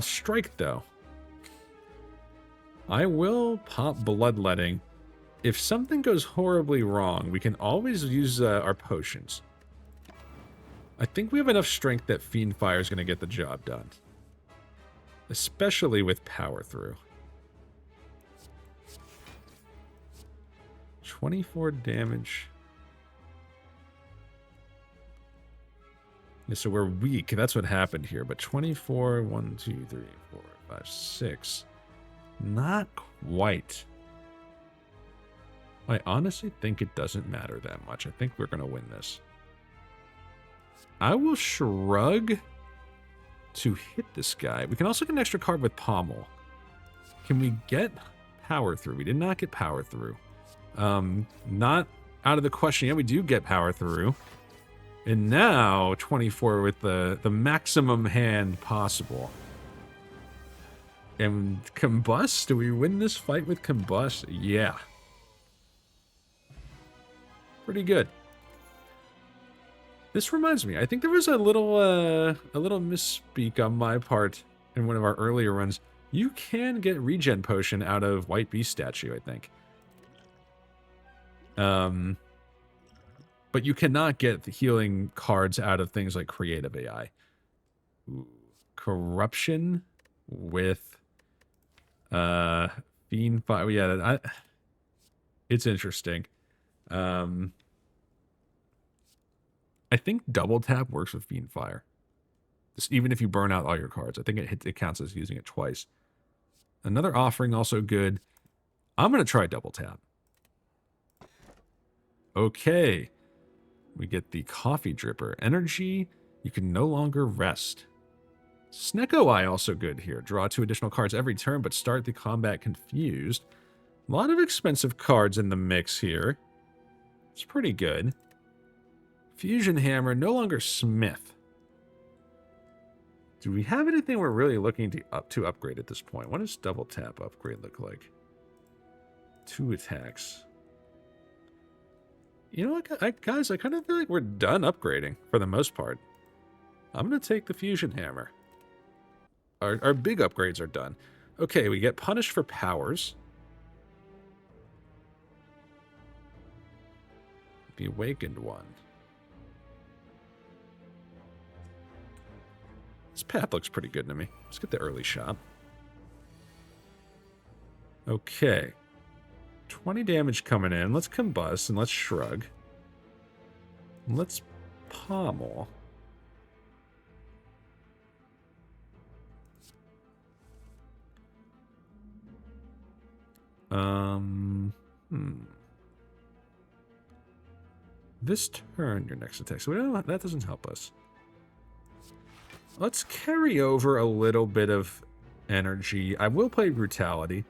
strike, though. I will pop Bloodletting. If something goes horribly wrong, we can always use our potions. I think we have enough strength that Fiend Fire is going to get the job done. Especially with power through. 24 damage. Yeah, so we're weak. That's what happened here. But 24, 1, 2, 3, 4, 5, 6. Not quite. I honestly think it doesn't matter that much. I think we're going to win this. I will shrug to hit this guy. We can also get an extra card with Pommel. Can we get power through? We did not get power through. Not out of the question yet. We do get power through. And now 24 with the maximum hand possible. And Combust? Do we win this fight with Combust? Yeah. Pretty good. This reminds me, I think there was a little misspeak on my part in one of our earlier runs. You can get regen potion out of White Beast statue, I think. But you cannot get the healing cards out of things like Creative AI. Ooh. corruption with fiend fire. Yeah, it's interesting. I think double tap works with fiend fire. Even if you burn out all your cards, I think it counts as using it twice. Another offering also good. I'm gonna try double tap. Okay. We get the coffee dripper. Energy, you can no longer rest. Snecko Eye also good here. Draw 2 additional cards every turn, but start the combat confused. A lot of expensive cards in the mix here. It's pretty good. Fusion Hammer, no longer Smith. Do we have anything we're really looking to upgrade at this point? What does double tap upgrade look like? 2 attacks. You know what, guys? I kind of feel like we're done upgrading for the most part. I'm going to take the Fusion Hammer. Our big upgrades are done. Okay, we get punished for powers. The Awakened one. This path looks pretty good to me. Let's get the early shot. Okay. 20 damage coming in. Let's combust and let's shrug. Let's pommel. This turn, your next attack. So that doesn't help us. Let's carry over a little bit of energy. I will play Brutality.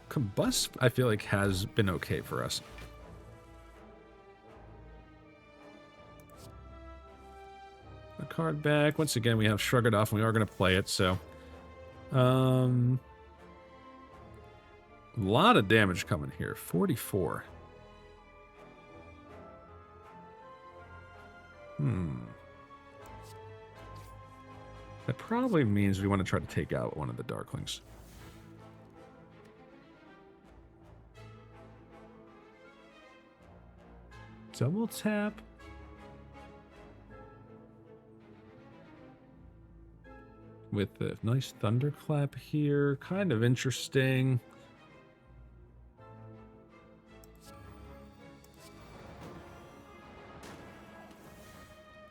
Combust, I feel like, has been okay for us. A card back. Once again, we have Shrug It Off, and we are going to play it, so... a lot of damage coming here. 44. That probably means we want to try to take out one of the Darklings. Double tap. With the nice Thunderclap here. Kind of interesting.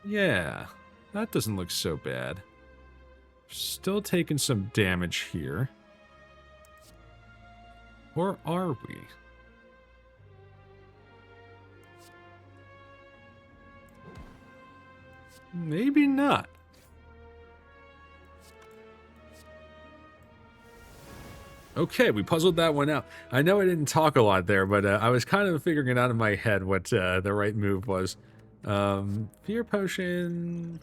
Yeah, that doesn't look so bad. Still taking some damage here. Or are we? Maybe not. Okay, we puzzled that one out. I know I didn't talk a lot there, but I was kind of figuring it out in my head what the right move was. Fear Potion...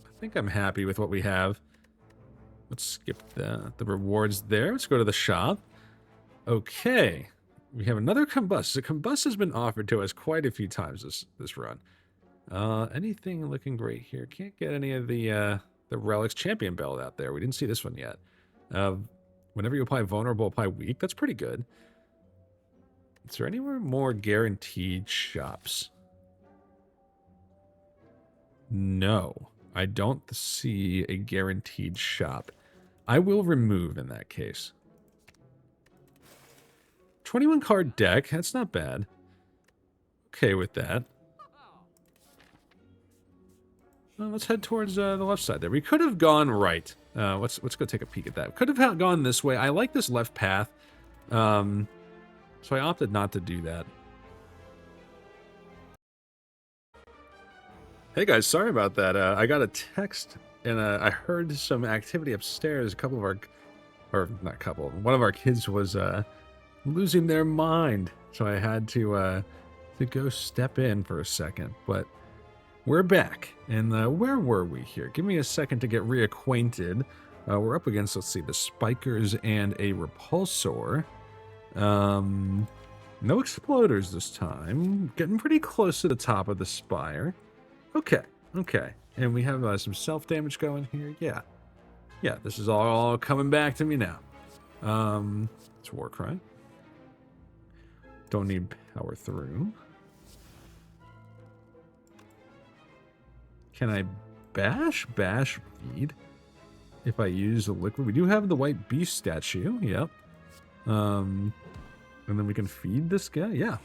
I think I'm happy with what we have. Let's skip the rewards there. Let's go to the shop. Okay. We have another Combust. The Combust has been offered to us quite a few times this run. Anything looking great here? Can't get any of the Relics Champion Belt out there. We didn't see this one yet. Whenever you apply Vulnerable, apply Weak. That's pretty good. Is there anywhere more guaranteed shops? No. I don't see a guaranteed shop. I will remove in that case. 21 card deck. That's not bad. Okay with that. Well, let's head towards the left side there. We could have gone right. Let's go take a peek at that. Could have gone this way. I like this left path. So I opted not to do that. Hey guys, sorry about that. I got a text and I heard some activity upstairs. One of our kids was losing their mind, so I had to go step in for a second. But we're back, and where were we here? Give me a second to get reacquainted. We're up against, let's see, the Spikers and a Repulsor. No Exploders this time. Getting pretty close to the top of the Spire. Okay. And we have some self-damage going here. Yeah, this is all coming back to me now. It's Warcry. Don't need Power Through. Can I bash feed if I use a liquid? We do have the white beast statue. Yep. And then we can feed this guy. Yeah.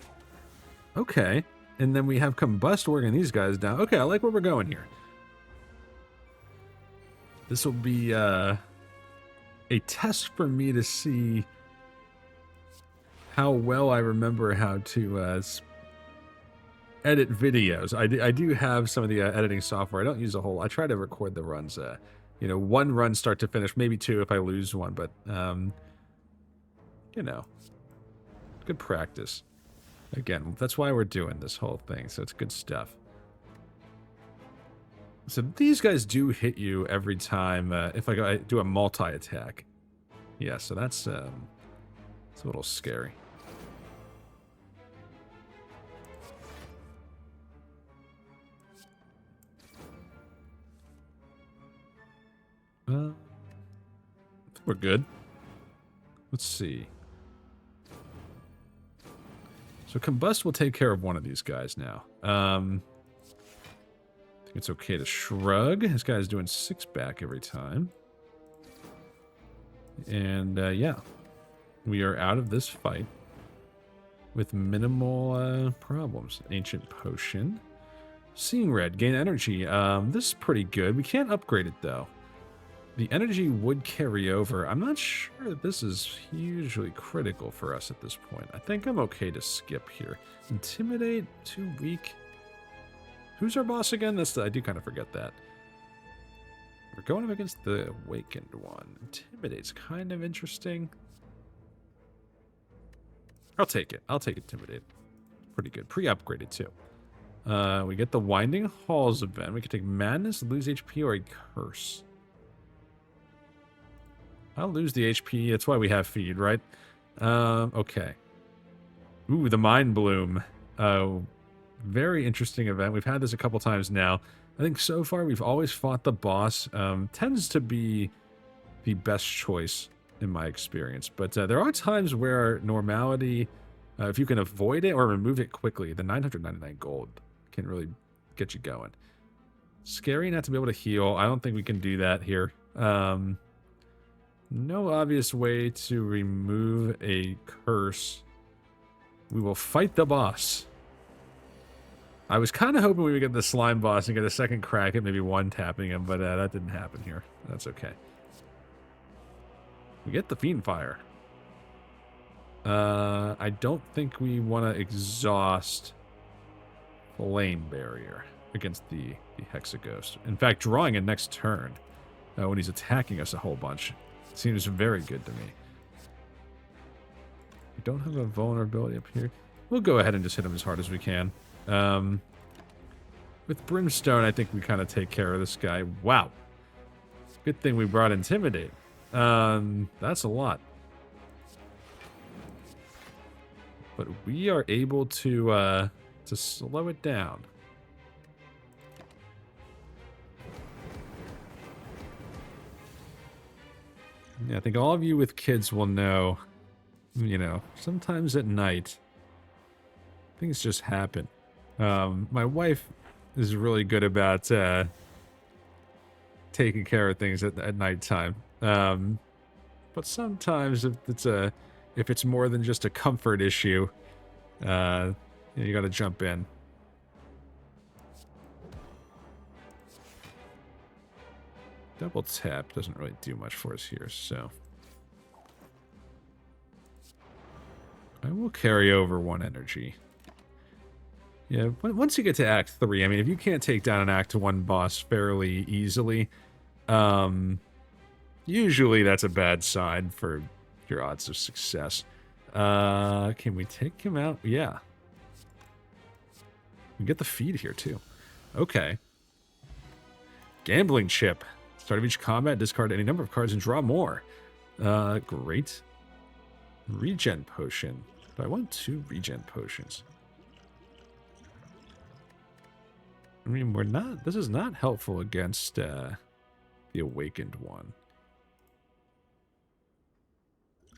Okay. And then we have combust working these guys down. Okay, I like where we're going here. This will be a test for me to see how well I remember how to edit videos. I do have some of the editing software. I don't use a whole. I try to record the runs, you know, one run start to finish, maybe two if I lose one, but you know, good practice. Again, that's why we're doing this whole thing, so it's good stuff. So these guys do hit you every time if I do a multi-attack. Yeah, so that's a little scary. We're good. Let's see. So combust will take care of one of these guys now. I think it's okay to shrug. This guy's doing 6 back every time. And yeah, we are out of this fight with minimal problems. Ancient potion. Seeing red, gain energy. This is pretty good. We can't upgrade it though. The energy would carry over. I'm not sure that this is hugely critical for us at this point. I think I'm okay to skip here. Intimidate, too weak. Who's our boss again? I do kind of forget that. We're going up against the Awakened one. Intimidate's kind of interesting. I'll take it. I'll take Intimidate. Pretty good. Pre-upgraded too. We get the Winding Halls event. We can take Madness, lose HP, or a Curse. I'll lose the HP. That's why we have feed, right? Okay. Ooh, the Mind Bloom. Very interesting event. We've had this a couple times now. I think so far we've always fought the boss. Tends to be the best choice in my experience. But there are times where normality, if you can avoid it or remove it quickly, the 999 gold can really get you going. Scary not to be able to heal. I don't think we can do that here. No obvious way to remove a curse. We will fight the boss. I was kind of hoping we would get the slime boss and get a second crack at maybe one-tapping him, but that didn't happen here. That's okay. We get the Fiend Fire. I don't think we want to exhaust Flame Barrier against the Hexaghost. In fact, drawing it next turn when he's attacking us a whole bunch seems very good to me. We don't have a vulnerability up here. We'll go ahead and just hit him as hard as we can. With Brimstone, I think we kind of take care of this guy. Wow. Good thing we brought Intimidate. That's a lot. But we are able to slow it down. Yeah, I think all of you with kids will know, you know, sometimes at night, things just happen. My wife is really good about taking care of things at nighttime. But sometimes if it's more than just a comfort issue, you got to jump in. Double tap doesn't really do much for us here, so I will carry over 1 energy. Yeah, once you get to Act 3, I mean, if you can't take down an Act 1 boss fairly easily, usually that's a bad sign for your odds of success. Can we take him out? Yeah. We get the feed here, too. Okay. Gambling chip. Start of each combat, discard any number of cards and draw more. Great. Regen potion. Do I want 2 regen potions? I mean, this is not helpful against the Awakened one.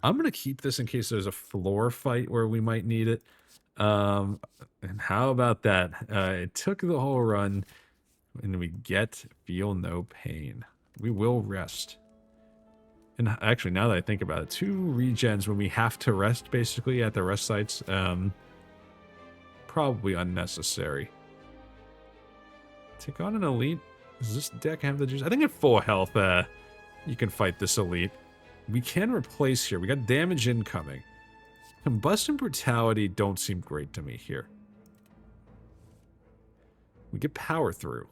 I'm going to keep this in case there's a floor fight where we might need it. And how about that? It took the whole run And we get feel no pain. We will rest. And actually, now that I think about it, 2 regens when we have to rest, basically, at the rest sites, probably unnecessary. Take on an elite. Does this deck have the juice? I think at full health, you can fight this elite. We can replace here. We got damage incoming. Combust and Brutality don't seem great to me here. We get power through.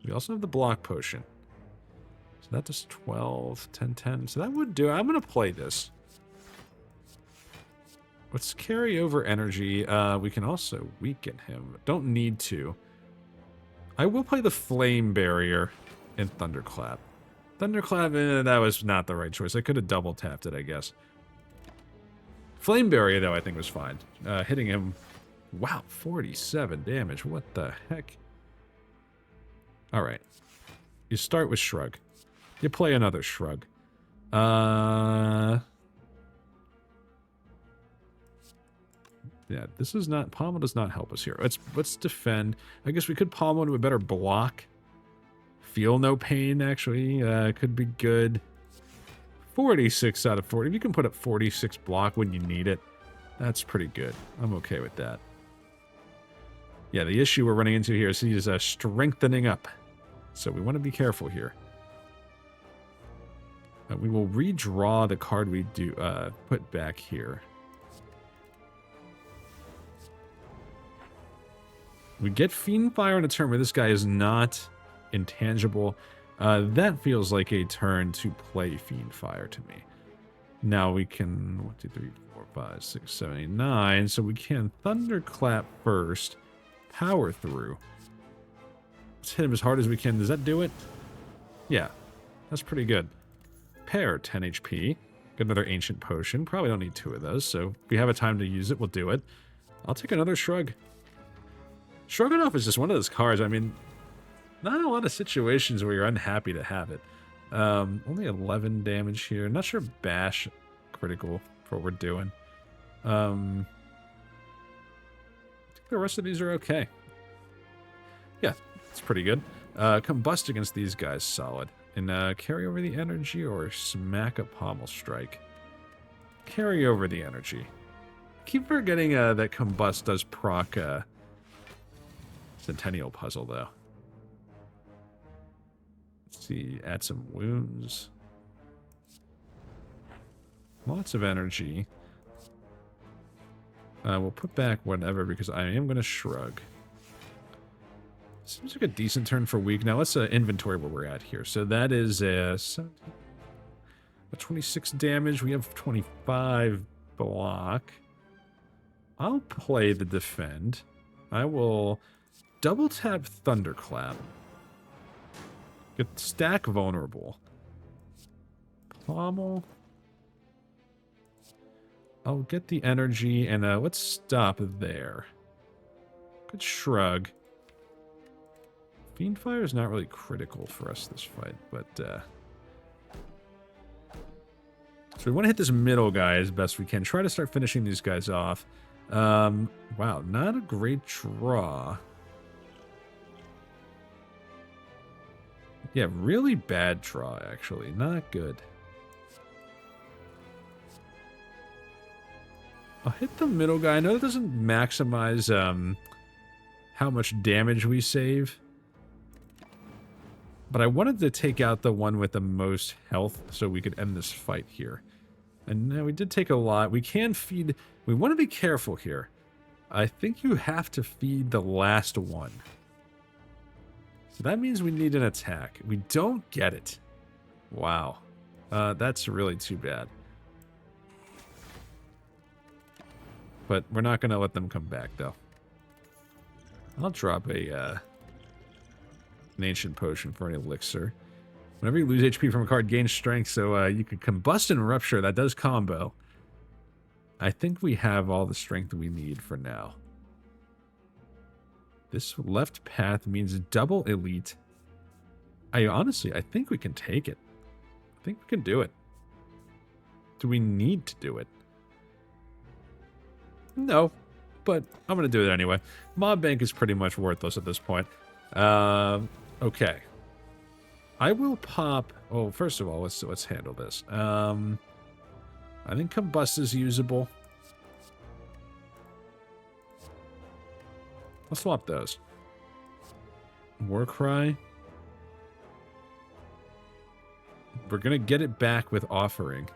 We also have the block potion. So that does 12, 10, 10. So that would do it. I'm going to play this. Let's carry over energy. We can also weaken him. Don't need to. I will play the Flame Barrier and Thunderclap. Thunderclap, that was not the right choice. I could have double tapped it, I guess. Flame Barrier, though, I think was fine. Hitting him, wow, 47 damage. What the heck? All right. You start with Shrug. You play another Shrug. Yeah, this is not... Pommel does not help us here. Let's defend. I guess we could Pommel to a better block. Feel no pain, actually. Could be good. 46 out of 40. If you can put up 46 block when you need it, that's pretty good. I'm okay with that. Yeah, the issue we're running into here is he's strengthening up. So we want to be careful here. We will redraw the card we do put back here. We get Fiendfire on a turn where this guy is not intangible. That feels like a turn to play Fiendfire to me. Now we can 1, 2, 3, 4, 5, 6, 7, 8, 9. So we can Thunderclap first, power through. Let's hit him as hard as we can. Does that do it? Yeah, that's pretty good. Pair, 10 HP. Get another Ancient Potion. Probably don't need 2 of those, so if we have a time to use it, we'll do it. I'll take another Shrug. Shrugging Off is just one of those cards. I mean, not a lot of situations where you're unhappy to have it. Only 11 damage here. Not sure Bash critical for what we're doing. I think the rest of these are okay. Yeah, it's pretty good. Combust against these guys, solid. And carry over the energy or smack a Pommel Strike. Carry over the energy. Keep forgetting that Combust does proc Centennial Puzzle, though. Let's see, add some wounds. Lots of energy. We'll put back whatever because I am going to Shrug. Seems like a decent turn for weak. Now let's inventory where we're at here. So that is 17, 26 damage. We have 25 block. I'll play the defend. I will double tap Thunderclap. Get stack vulnerable. Pommel. I'll get the energy and let's stop there. Good Shrug. Fiendfire is not really critical for us this fight, but so we want to hit this middle guy as best we can. Try to start finishing these guys off. Wow, not a great draw. Yeah, really bad draw, actually. Not good. I'll hit the middle guy. I know that doesn't maximize how much damage we save. But I wanted to take out the one with the most health so we could end this fight here. And we did take a lot. We can feed... We want to be careful here. I think you have to feed the last one. So that means we need an attack. We don't get it. Wow. That's really too bad. But we're not going to let them come back, though. I'll drop an Ancient Potion for an Elixir. Whenever you lose HP from a card, gain strength, so you can Combust and Rupture. That does combo. I think we have all the strength we need for now. This left path means double elite. Honestly, I think we can take it. I think we can do it. Do we need to do it? No, but I'm going to do it anyway. Mob Bank is pretty much worthless at this point. Okay. I will pop... Oh, first of all, let's handle this. I think Combust is usable. Let's swap those. Warcry. We're going to get it back with Offering.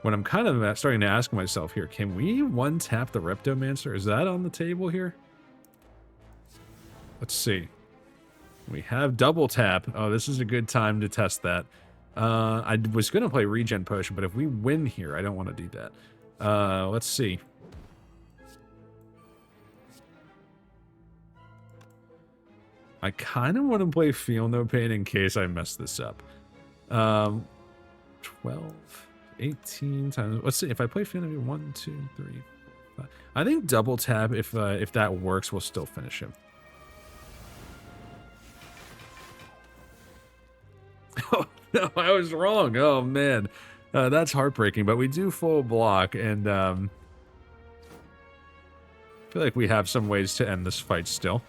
What I'm kind of starting to ask myself here, can we one-tap the Reptomancer? Is that on the table here? Let's see. We have double tap. Oh, this is a good time to test that. I was going to play Regen Potion, but if we win here, I don't want to do that. Let's see. I kind of want to play Feel No Pain in case I mess this up. 12, 18 times. Let's see. If I play Feel No Pain, 1, 2, 3, 5. I think double tap, if that works, we'll still finish him. Oh, no, I was wrong. Oh, man. That's heartbreaking, but we do full block, and I feel like we have some ways to end this fight still.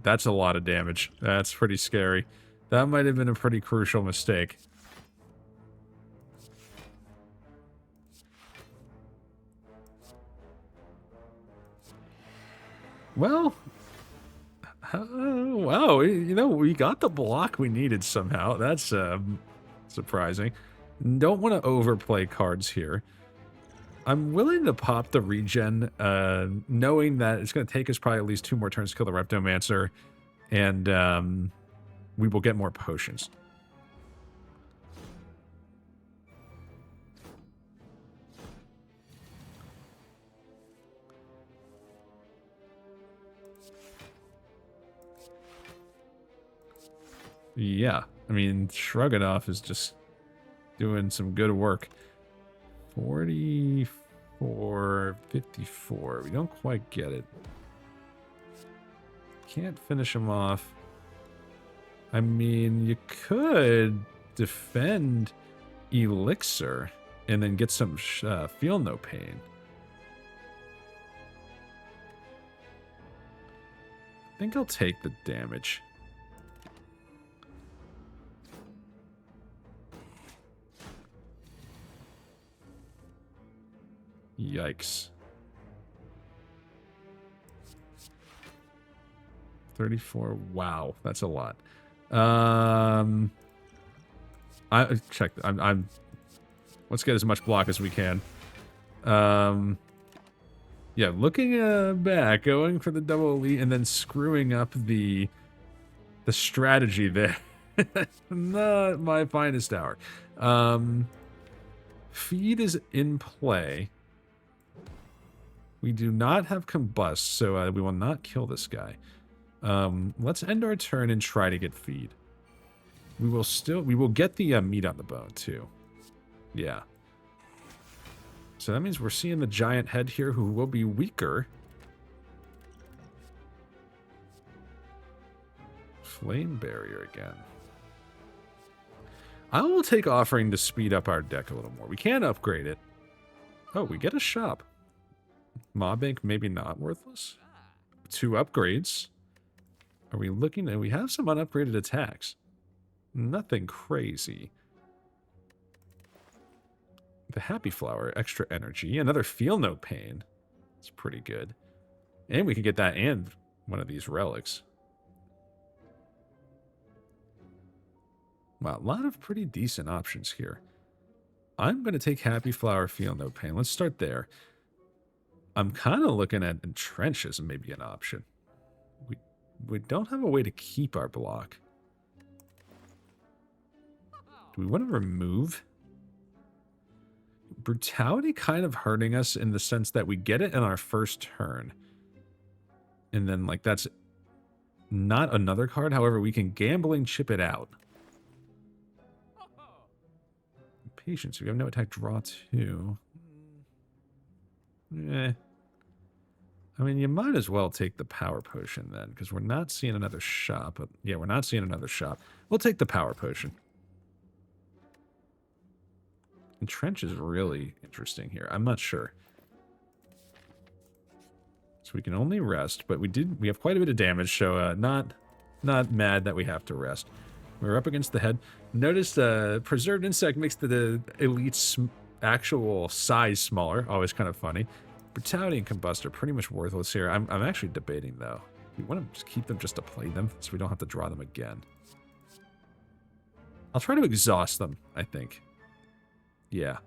That's a lot of damage. That's pretty scary. That might have been a pretty crucial mistake. Well... wow, you know, we got the block we needed somehow. That's surprising. Don't want to overplay cards here. I'm willing to pop the regen, knowing that it's going to take us probably at least 2 more turns to kill the Reptomancer, and we will get more potions. Yeah, I mean, Shrugadov is just doing some good work. 44, 54. We don't quite get it. Can't finish him off. I mean, you could defend Elixir and then get some Feel No Pain. I think I'll take the damage. Yikes. 34. Wow, that's a lot. I checked. I'm. Let's get as much block as we can. Yeah, looking back, going for the double elite and then screwing up the strategy there. Not my finest hour. Feed is in play. We do not have Combust, so we will not kill this guy. Let's end our turn and try to get Feed. We will get the meat on the bone, too. Yeah. So that means we're seeing the giant head here, who will be weaker. Flame Barrier again. I will take Offering to speed up our deck a little more. We can upgrade it. Oh, we get a shop. Mob Bank, maybe not worthless. 2 upgrades. Are we looking at... We have some unupgraded attacks. Nothing crazy. The Happy Flower, extra energy. Another Feel No Pain. It's pretty good. And we can get that and one of these relics. Wow, a lot of pretty decent options here. I'm going to take Happy Flower, Feel No Pain. Let's start there. I'm kind of looking at Entrench as maybe an option. We don't have a way to keep our block. Do we want to remove? Brutality kind of hurting us in the sense that we get it in our first turn. And then, like, that's not another card. However, we can Gambling chip it out. Patience. We have no attack, draw 2. Eh. I mean, you might as well take the Power Potion then, because we're not seeing another shop. But yeah, we're not seeing another shop. We'll take the Power Potion. Entrench is really interesting here. I'm not sure. So we can only rest, but we have quite a bit of damage, so not mad that we have to rest. We're up against the head. Notice the preserved insect makes the elite's actual size smaller. Always kind of funny. Brutality and combust are pretty much worthless here. I'm actually debating though. We want to just keep them just to play them, so we don't have to draw them again. I'll try to exhaust them, I think. Yeah.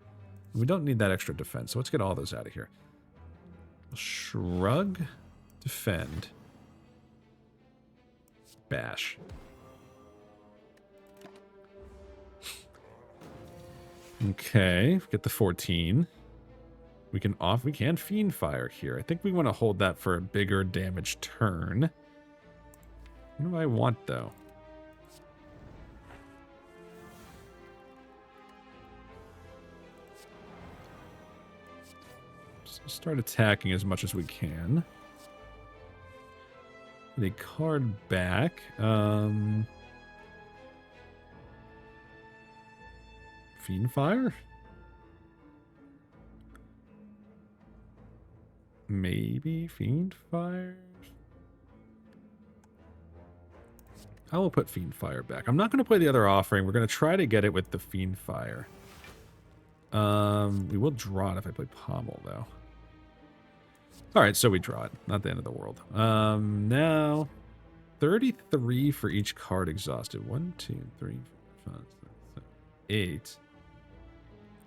We don't need that extra defense, so let's get all those out of here. Shrug, defend, bash. Okay, get the 14. We can fiend fire here. I think we want to hold that for a bigger damage turn. What do I want though? So start attacking as much as we can. Get a card back. Fiend fire? Maybe Fiend Fire? I will put Fiend Fire back. I'm not going to play the other offering. We're going to try to get it with the Fiend Fire. We will draw it if I play Pommel, though. Alright, so we draw it. Not the end of the world. Now, 33 for each card exhausted. 1, 2, 3, 4, 5, 6, 7, 8.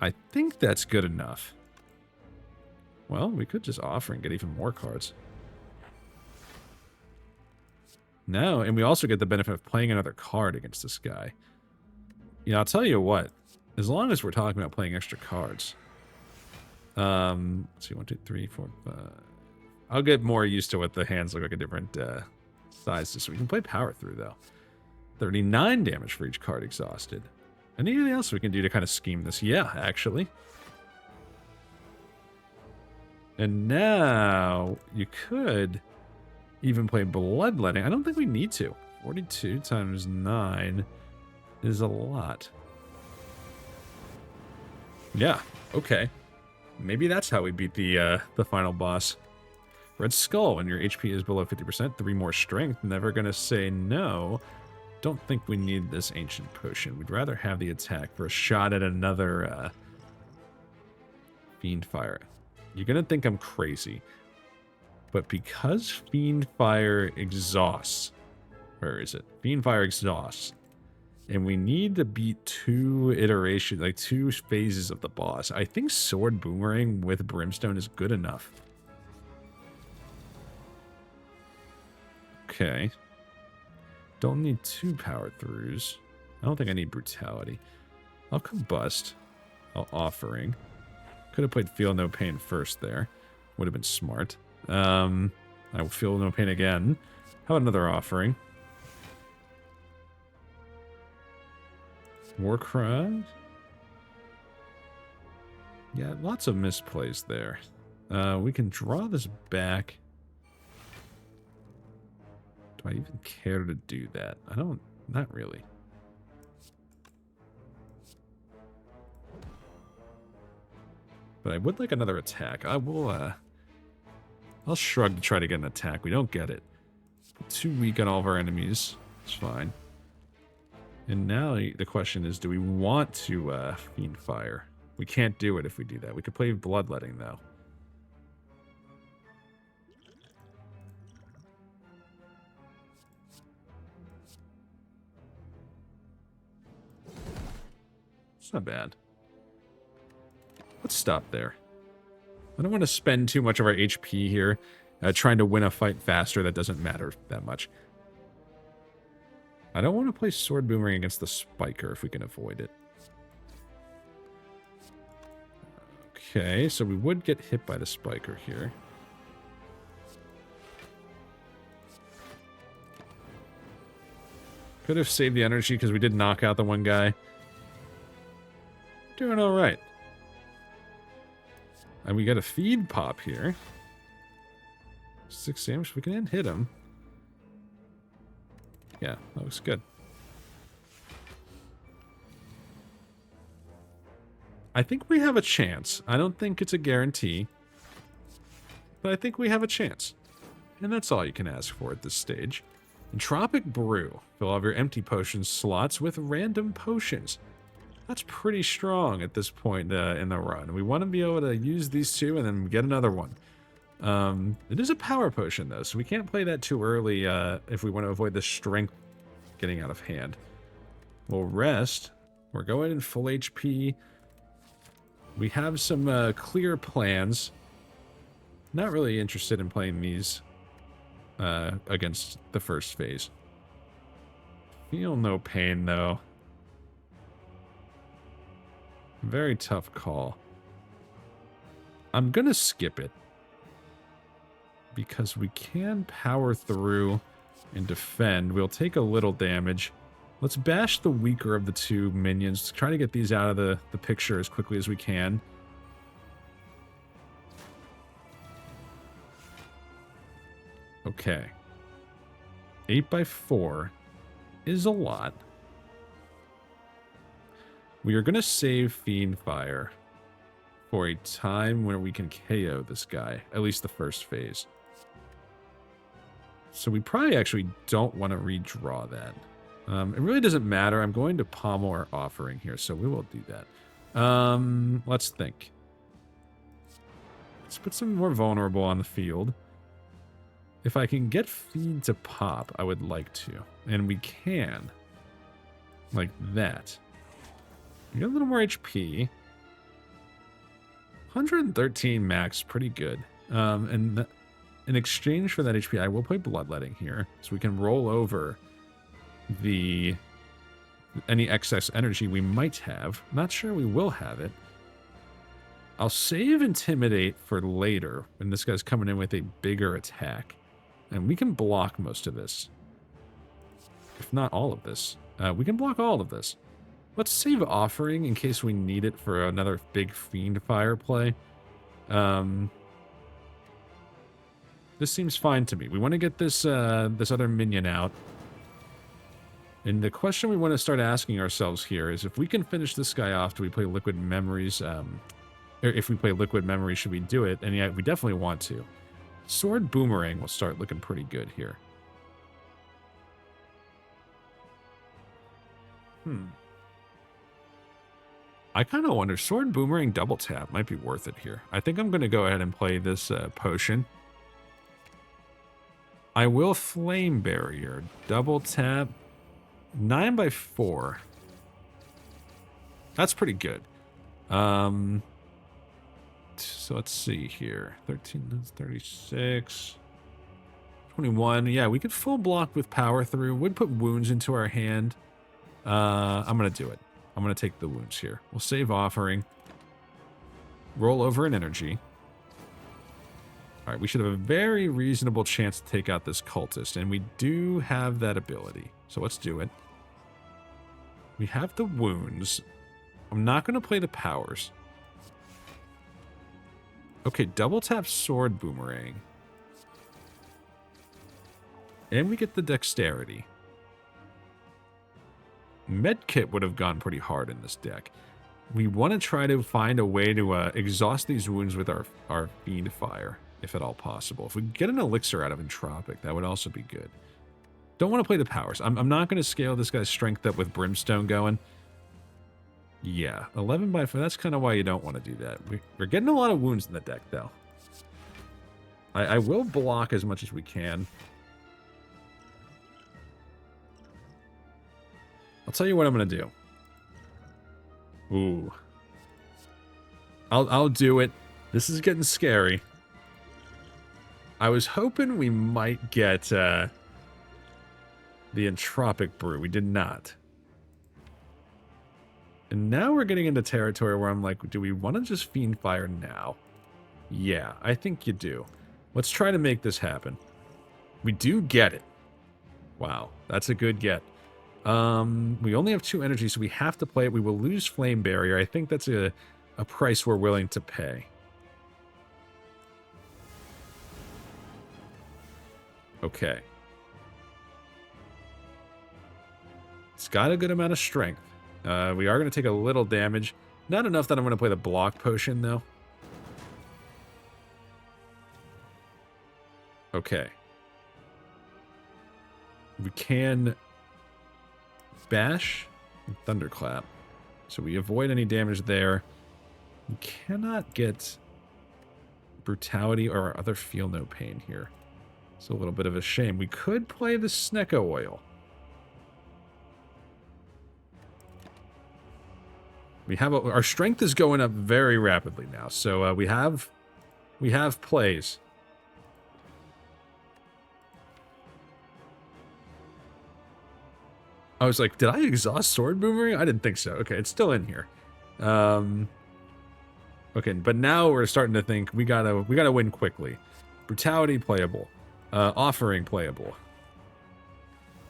I think that's good enough. Well, we could just offer and get even more cards. No, and we also get the benefit of playing another card against this guy. You know, I'll tell you what. As long as we're talking about playing extra cards. Let's see, 1, 2, 3, 4, 5. I'll get more used to what the hands look like a different sizes. So we can play power through, though. 39 damage for each card exhausted. Anything else we can do to kind of scheme this? Yeah, actually. And now you could even play bloodletting. I don't think we need to. 42 times 9 is a lot. Yeah, okay. Maybe that's how we beat the final boss. Red Skull, when your HP is below 50%, 3 more strength. Never gonna say no. Don't think we need this ancient potion. We'd rather have the attack for a shot at another Fiend Fire. You're gonna think I'm crazy, but because Fiend Fire exhausts, where is it? Fiend Fire exhausts, and we need to beat 2 iterations, like 2 phases of the boss. I think Sword Boomerang with Brimstone is good enough. Okay. Don't need 2 power throughs. I don't think I need Brutality. I'll Combust. I'll Offering. Could have played Feel No Pain first there. Would have been smart. I will Feel No Pain again. How about another Offering? Warcry? Yeah, lots of misplays there. We can draw this back. Do I even care to do that? I don't... Not really. But I would like another attack. I will, I'll shrug to try to get an attack. We don't get it. Too weak on all of our enemies. It's fine. And now the question is, do we want to, Fiend Fire? We can't do it if we do that. We could play Bloodletting, though. It's not bad. Let's stop there. I don't want to spend too much of our HP here trying to win a fight faster. That doesn't matter that much. I don't want to play Sword Boomerang against the Spiker if we can avoid it. Okay, so we would get hit by the Spiker here. Could have saved the energy because we did knock out the one guy. Doing all right. And we got a feed pop here. 6 damage. We can hit him. Yeah, that looks good. I think we have a chance. I don't think it's a guarantee. But I think we have a chance. And that's all you can ask for at this stage. Entropic Brew. Fill all of your empty potion slots with random potions. That's pretty strong at this point in the run. We want to be able to use these two and then get another one. It is a power potion, though, so we can't play that too early if we want to avoid the strength getting out of hand. We'll rest. We're going in full HP. We have some clear plans. Not really interested in playing these against the first phase. Feel no pain, though. Very tough call. I'm going to skip it. Because we can power through and defend. We'll take a little damage. Let's bash the weaker of the two minions. Try to get these out of the picture as quickly as we can. Okay. 8x4 is a lot. We are going to save Fiendfire for a time where we can KO this guy. At least the first phase. So we probably actually don't want to redraw that. It really doesn't matter. I'm going to pommel our offering here, so we will do that. Let's think. Let's put some more vulnerable on the field. If I can get feed to pop, I would like to. And we can. Like that. We got a little more HP. 113 max, pretty good. And in exchange for that HP, I will play Bloodletting here, so we can roll over any excess energy we might have. Not sure we will have it. I'll save Intimidate for later, when this guy's coming in with a bigger attack. And we can block most of this. If not all of this. We can block all of this. Let's save Offering in case we need it for another big Fiendfire play. This seems fine to me. We want to get this this other minion out. And the question we want to start asking ourselves here is, if we can finish this guy off, do we play Liquid Memories? Or if we play Liquid Memories, should we do it? And yeah, we definitely want to. Sword Boomerang will start looking pretty good here. I kind of wonder, Sword Boomerang double tap might be worth it here. I think I'm going to go ahead and play this potion. I will Flame Barrier. Double tap. 9x4. That's pretty good. So let's see here. 13, 36. 21. Yeah, we could full block with power through. Would put wounds into our hand. I'm going to do it. I'm going to take the wounds here. We'll save Offering. Roll over an energy. All right, we should have a very reasonable chance to take out this cultist, and we do have that ability. So let's do it. We have the wounds. I'm not going to play the powers. Okay, double tap Sword Boomerang. And we get the dexterity. Medkit would have gone pretty hard in this deck. We want to try to find a way to exhaust these wounds with our Fiendfire, if at all possible. If we get an elixir out of Entropic, that would also be good. Don't want to play the powers. I'm not going to scale this guy's strength up with Brimstone going. Yeah, 11x4, that's kind of why you don't want to do that. We're getting a lot of wounds in the deck, though. I will block as much as we can. I'll tell you what I'm going to do. Ooh. I'll do it. This is getting scary. I was hoping we might get the Entropic Brew. We did not. And now we're getting into territory where I'm like, do we want to just Fiendfire now? Yeah, I think you do. Let's try to make this happen. We do get it. Wow, that's a good get. We only have 2 energy, so we have to play it. We will lose Flame Barrier. I think that's a price we're willing to pay. Okay. It's got a good amount of strength. We are going to take a little damage. Not enough that I'm going to play the block potion, though. Okay. We can bash and thunderclap. So we avoid any damage there. We cannot get brutality or other feel no pain here. It's a little bit of a shame. We could play the Snecko oil. We have our strength is going up very rapidly now, so we have plays. I was like, did I exhaust sword boomerang? I didn't think so. Okay, it's still in here. Okay, but now we're starting to think we gotta win quickly. Brutality playable, offering playable.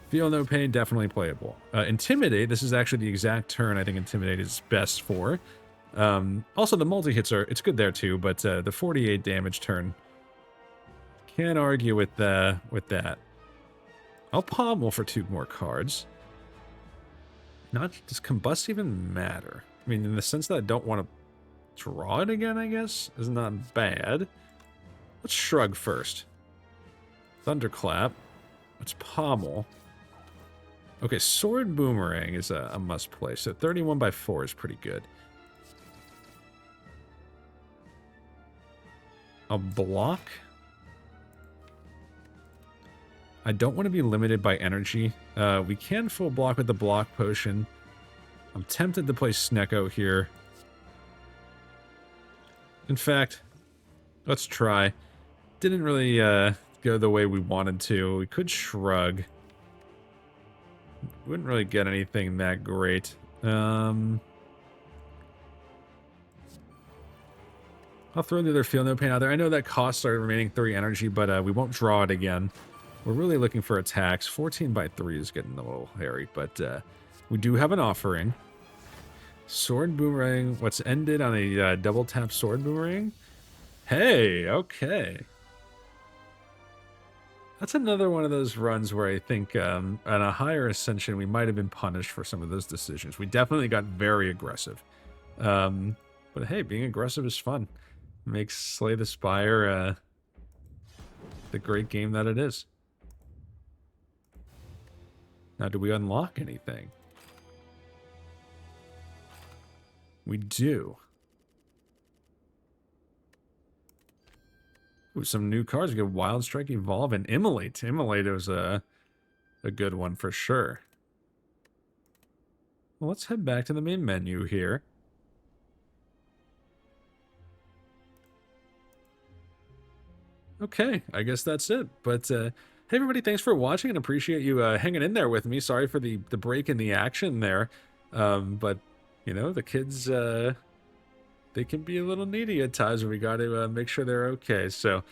Feel no pain, definitely playable. Intimidate, this is actually the exact turn I think Intimidate is best for. Also, the multi-hits it's good there too, but the 48 damage turn, can't argue with that. I'll pommel for 2 more cards. Does Combust even matter? I mean, in the sense that I don't want to draw it again, I guess, is not bad. Let's Shrug first. Thunderclap. Let's pommel. Okay, Sword Boomerang is a must play. So 31 by 4 is pretty good. I'll block. I don't want to be limited by energy. We can full block with the block potion. I'm tempted to play Snecko here. In fact, let's try. Didn't really go the way we wanted to. We could Shrug. Wouldn't really get anything that great. I'll throw the other Feel No Pain out there. I know that costs our remaining 3 energy, but we won't draw it again. We're really looking for attacks. 14 by 3 is getting a little hairy, but we do have an offering. Sword Boomerang. What's ended on a double tap Sword Boomerang? Hey, okay. That's another one of those runs where I think on a higher Ascension, we might have been punished for some of those decisions. We definitely got very aggressive. But hey, being aggressive is fun. Makes Slay the Spire the great game that it is. Now, do we unlock anything? We do. Ooh, some new cards. We get Wild Strike, Evolve, and Immolate. Immolate was a good one for sure. Well, let's head back to the main menu here. Okay, I guess that's it. But hey, everybody, thanks for watching and appreciate you hanging in there with me. Sorry for the break in the action there. But, you know, the kids, they can be a little needy at times, and we got to make sure they're okay. So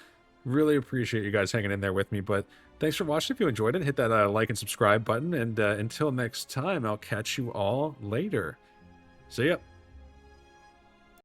really appreciate you guys hanging in there with me. But thanks for watching. If you enjoyed it, hit that like and subscribe button. And until next time, I'll catch you all later. See ya.